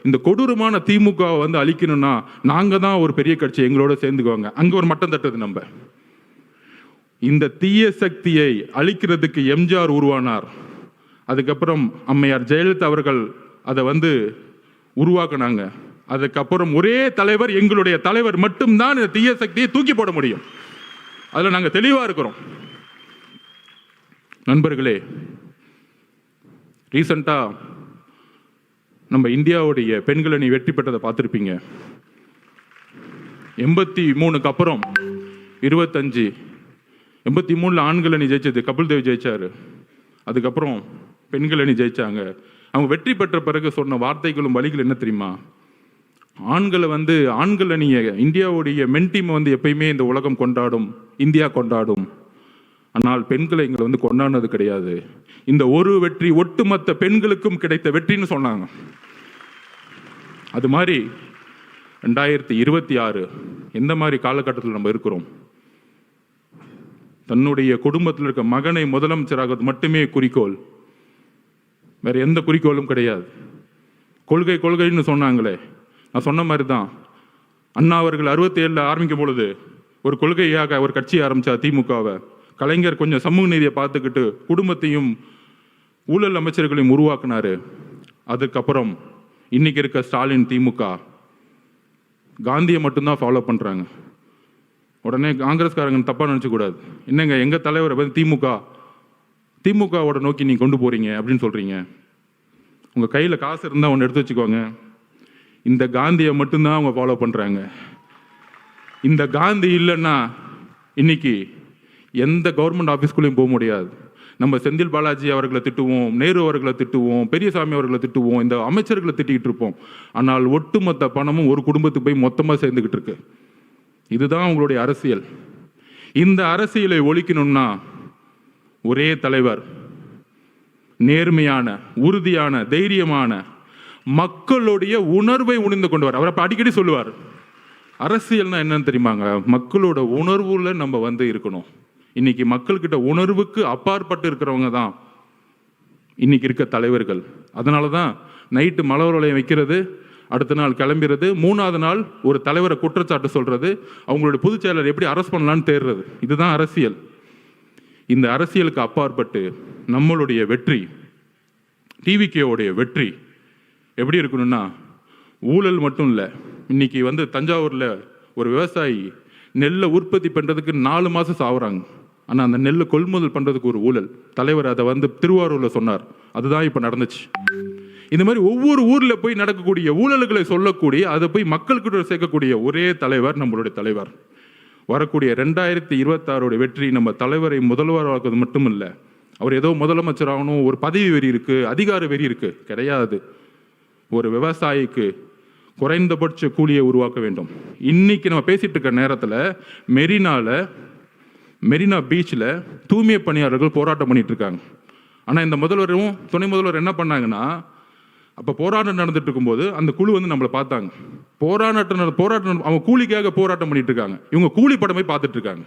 இந்த கொடூரமான திமுக அழிக்கணும்னா நாங்கள் தான் ஒரு பெரிய கட்சி, எங்களோட சேர்ந்துக்குவாங்க. அங்கே ஒரு மட்டம் தட்டுது. நம்ம இந்த தீய சக்தியை அழிக்கிறதுக்கு எம்ஜிஆர் உருவானார். அதுக்கப்புறம் அம்மையார் ஜெயலலிதா அவர்கள் அதை உருவாக்குனாங்க. அதுக்கப்புறம் ஒரே தலைவர், எங்களுடைய தலைவர் மட்டும்தான் இந்த தீய சக்தியை தூக்கி போட முடியும். அதில் நாங்கள் தெளிவாக இருக்கிறோம். நண்பர்களே, ரீசண்டாக நம்ம இந்தியாவுடைய பெண்கள் அணி வெற்றி பெற்றதை பார்த்துருப்பீங்க. 83க்கு அப்புறம் 25, 83 ஆண்கள் அணி ஜெயிச்சது கபில் தேவ் ஜெயிச்சாரு. அதுக்கப்புறம் பெண்கள் அணி ஜெயிச்சாங்க. அவங்க வெற்றி பெற்ற பிறகு சொன்ன வார்த்தைகளும் வழிகள் என்ன தெரியுமா? ஆண்கள் அணியை, இந்தியாவுடைய மென் டீம் எப்பயுமே இந்த உலகம் கொண்டாடும், இந்தியா கொண்டாடும். ஆனால் பெண்களை எங்களை கொண்டாடினது கிடையாது. இந்த ஒரு வெற்றி ஒட்டுமொத்த பெண்களுக்கும் கிடைத்த வெற்றின்னு சொன்னாங்க. அது மாதிரி 2026 எந்த மாதிரி காலகட்டத்தில் நம்ம இருக்கிறோம்? தன்னுடைய குடும்பத்தில் இருக்க மகனை முதலமைச்சராக மட்டுமே குறிக்கோள், வேற எந்த குறிக்கோளும் கிடையாது. கொள்கைன்னு சொன்னாங்களே, நான் சொன்ன மாதிரி தான். அண்ணா அவர்கள் 67 ஆரம்பிக்கும் பொழுது ஒரு கொள்கையாக ஒரு கட்சி ஆரம்பிச்சா திமுகவை. கலைஞர் கொஞ்சம் சமூக நீதியை பார்த்துக்கிட்டு குடும்பத்தையும் ஊழல் அமைச்சர்களையும் உருவாக்குனாரு. அதுக்கப்புறம் இன்னைக்கு இருக்க ஸ்டாலின் திமுக காந்தியை மட்டும்தான் ஃபாலோ பண்ணுறாங்க. உடனே காங்கிரஸ்காரங்க தப்பாக நினச்சக்கூடாது. என்னங்க எங்கள் தலைவரை திமுகவோட நோக்கி நீங்கள் கொண்டு போகிறீங்க அப்படின்னு சொல்கிறீங்க. உங்கள் கையில் காசு இருந்தால் ஒன்று எடுத்து வச்சுக்கோங்க. இந்த காந்தியை மட்டும்தான் அவங்க ஃபாலோ பண்ணுறாங்க. இந்த காந்தி இல்லைன்னா இன்னைக்கு எந்த கவர்மெண்ட் ஆஃபீஸ்குள்ளேயும் போக முடியாது. நம்ம செந்தில் பாலாஜி அவர்களை திட்டுவோம், நேரு அவர்களை திட்டுவோம், பெரியசாமி அவர்களை திட்டுவோம், இந்த அமைச்சர்களை திட்டிக்கிட்டு இருப்போம். ஆனால் ஒட்டுமொத்த பணமும் ஒரு குடும்பத்துக்கு போய் மொத்தமாக சேர்ந்துக்கிட்டு இருக்கு. இதுதான் உங்களுடைய அரசியல். இந்த அரசியலை ஒழிக்கணும்னா ஒரே தலைவர், நேர்மையான, உறுதியான, தைரியமான, மக்களுடைய உணர்வை உணர்ந்து கொண்டு வர. அவர் அப்ப அடிக்கடி சொல்லுவார், அரசியல்னா என்னன்னு தெரியுமாங்க? மக்களோட உணர்வுல நம்ம இருக்கணும். இன்னைக்கு மக்கள்கிட்ட உணர்வுக்கு அப்பாற்பட்டு இருக்கிறவங்க தான் இன்னைக்கு இருக்க தலைவர்கள். அதனால தான் நைட்டு மலர் வளையம் வைக்கிறது, அடுத்த நாள் கிளம்பிடுறது, 3வது நாள் ஒரு தலைவரை குற்றச்சாட்டு சொல்றது, அவங்களுடைய பொதுச் செயலர் எப்படி அரெஸ்ட் பண்ணலான்னு தேடுறது. இதுதான் அரசியல். இந்த அரசியலுக்கு அப்பாற்பட்டு நம்மளுடைய வெற்றி, டிவிகேவுடைய வெற்றி எப்படி இருக்கணும்னா, ஊழல் மட்டும் இல்லை. இன்னைக்கு தஞ்சாவூரில் ஒரு விவசாயி நெல்லை உற்பத்தி பண்ணுறதுக்கு 4 மாதம் சாவுறாங்க. ஆனால் அந்த நெல்லை கொள்முதல் பண்ணுறதுக்கு ஒரு ஊழல். தலைவர் அதை திருவாரூரில் சொன்னார். அதுதான் இப்போ நடந்துச்சு. இந்த மாதிரி ஒவ்வொரு ஊரில் போய் நடக்கக்கூடிய ஊழல்களை சொல்லக்கூடிய, அதை போய் மக்கள்கிட்ட சேர்க்கக்கூடிய ஒரே தலைவர் நம்மளுடைய தலைவர். வரக்கூடிய 2026 வெற்றி நம்ம தலைவரை முதல்வராக்குவது மட்டும் இல்லை. அவர் ஏதோ முதலமைச்சர் ஆகணும், ஒரு பதவி வெறி இருக்குது, அதிகார வெறி இருக்குது, கிடையாது. ஒரு விவசாயிக்கு குறைந்தபட்ச கூலியை உருவாக்க வேண்டும். இன்னைக்கு நம்ம பேசிட்டு இருக்க நேரத்தில் மெரினா பீச்சில் தூய்மை பணியாளர்கள் போராட்டம் பண்ணிட்டு இருக்காங்க. ஆனால் இந்த முதல்வரும் துணை முதல்வர் என்ன பண்ணாங்கன்னா, அப்போ போராட்டம் நடந்துட்டு இருக்கும்போது அந்த குழு நம்மளை பார்த்தாங்க. போராட்டம் அவங்க கூலிக்காக போராட்டம் பண்ணிட்டு இருக்காங்க. இவங்க கூலி படமே பார்த்துட்டு இருக்காங்க.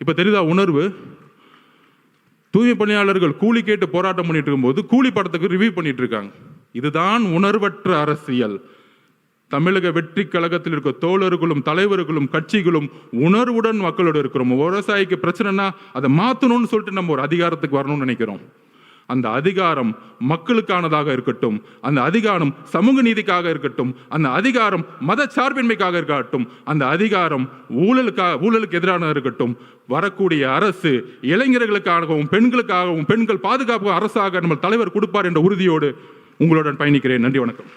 இப்போ தெரியுதா உணர்வு? தூய்மை பணியாளர்கள் கூலி கேட்டு போராட்டம் பண்ணிட்டு இருக்கும்போது கூலி படத்துக்கு ரிவ்யூ பண்ணிட்டு இருக்காங்க. இதுதான் உணர்வற்ற அரசியல். தமிழக வெற்றி கழகத்தில் இருக்க தோழர்களும் தலைவர்களும் கட்சிகளும் உணர்வுடன் மக்களோட இருக்கிறோம். விவசாயிக்கு பிரச்சனைனா அதை மாற்றணும்னு சொல்லிட்டு நம்ம ஒரு அதிகாரத்துக்கு வரணும்னு நினைக்கிறோம். அந்த அதிகாரம் மக்களுக்கானதாக இருக்கட்டும், அந்த அதிகாரம் சமூக நீதிக்காக இருக்கட்டும், அந்த அதிகாரம் மத சார்பின்மைக்காக இருக்கட்டும், அந்த அதிகாரம் ஊழலுக்கு எதிரான இருக்கட்டும். வரக்கூடிய அரசு இளைஞர்களுக்காகவும் பெண்களுக்காகவும் பெண்கள் பாதுகாப்பு அரசாக நம்ம தலைவர் கொடுப்பார் என்ற உறுதியோடு உங்களுடன் பயணிக்கிறேன். நன்றி, வணக்கம்.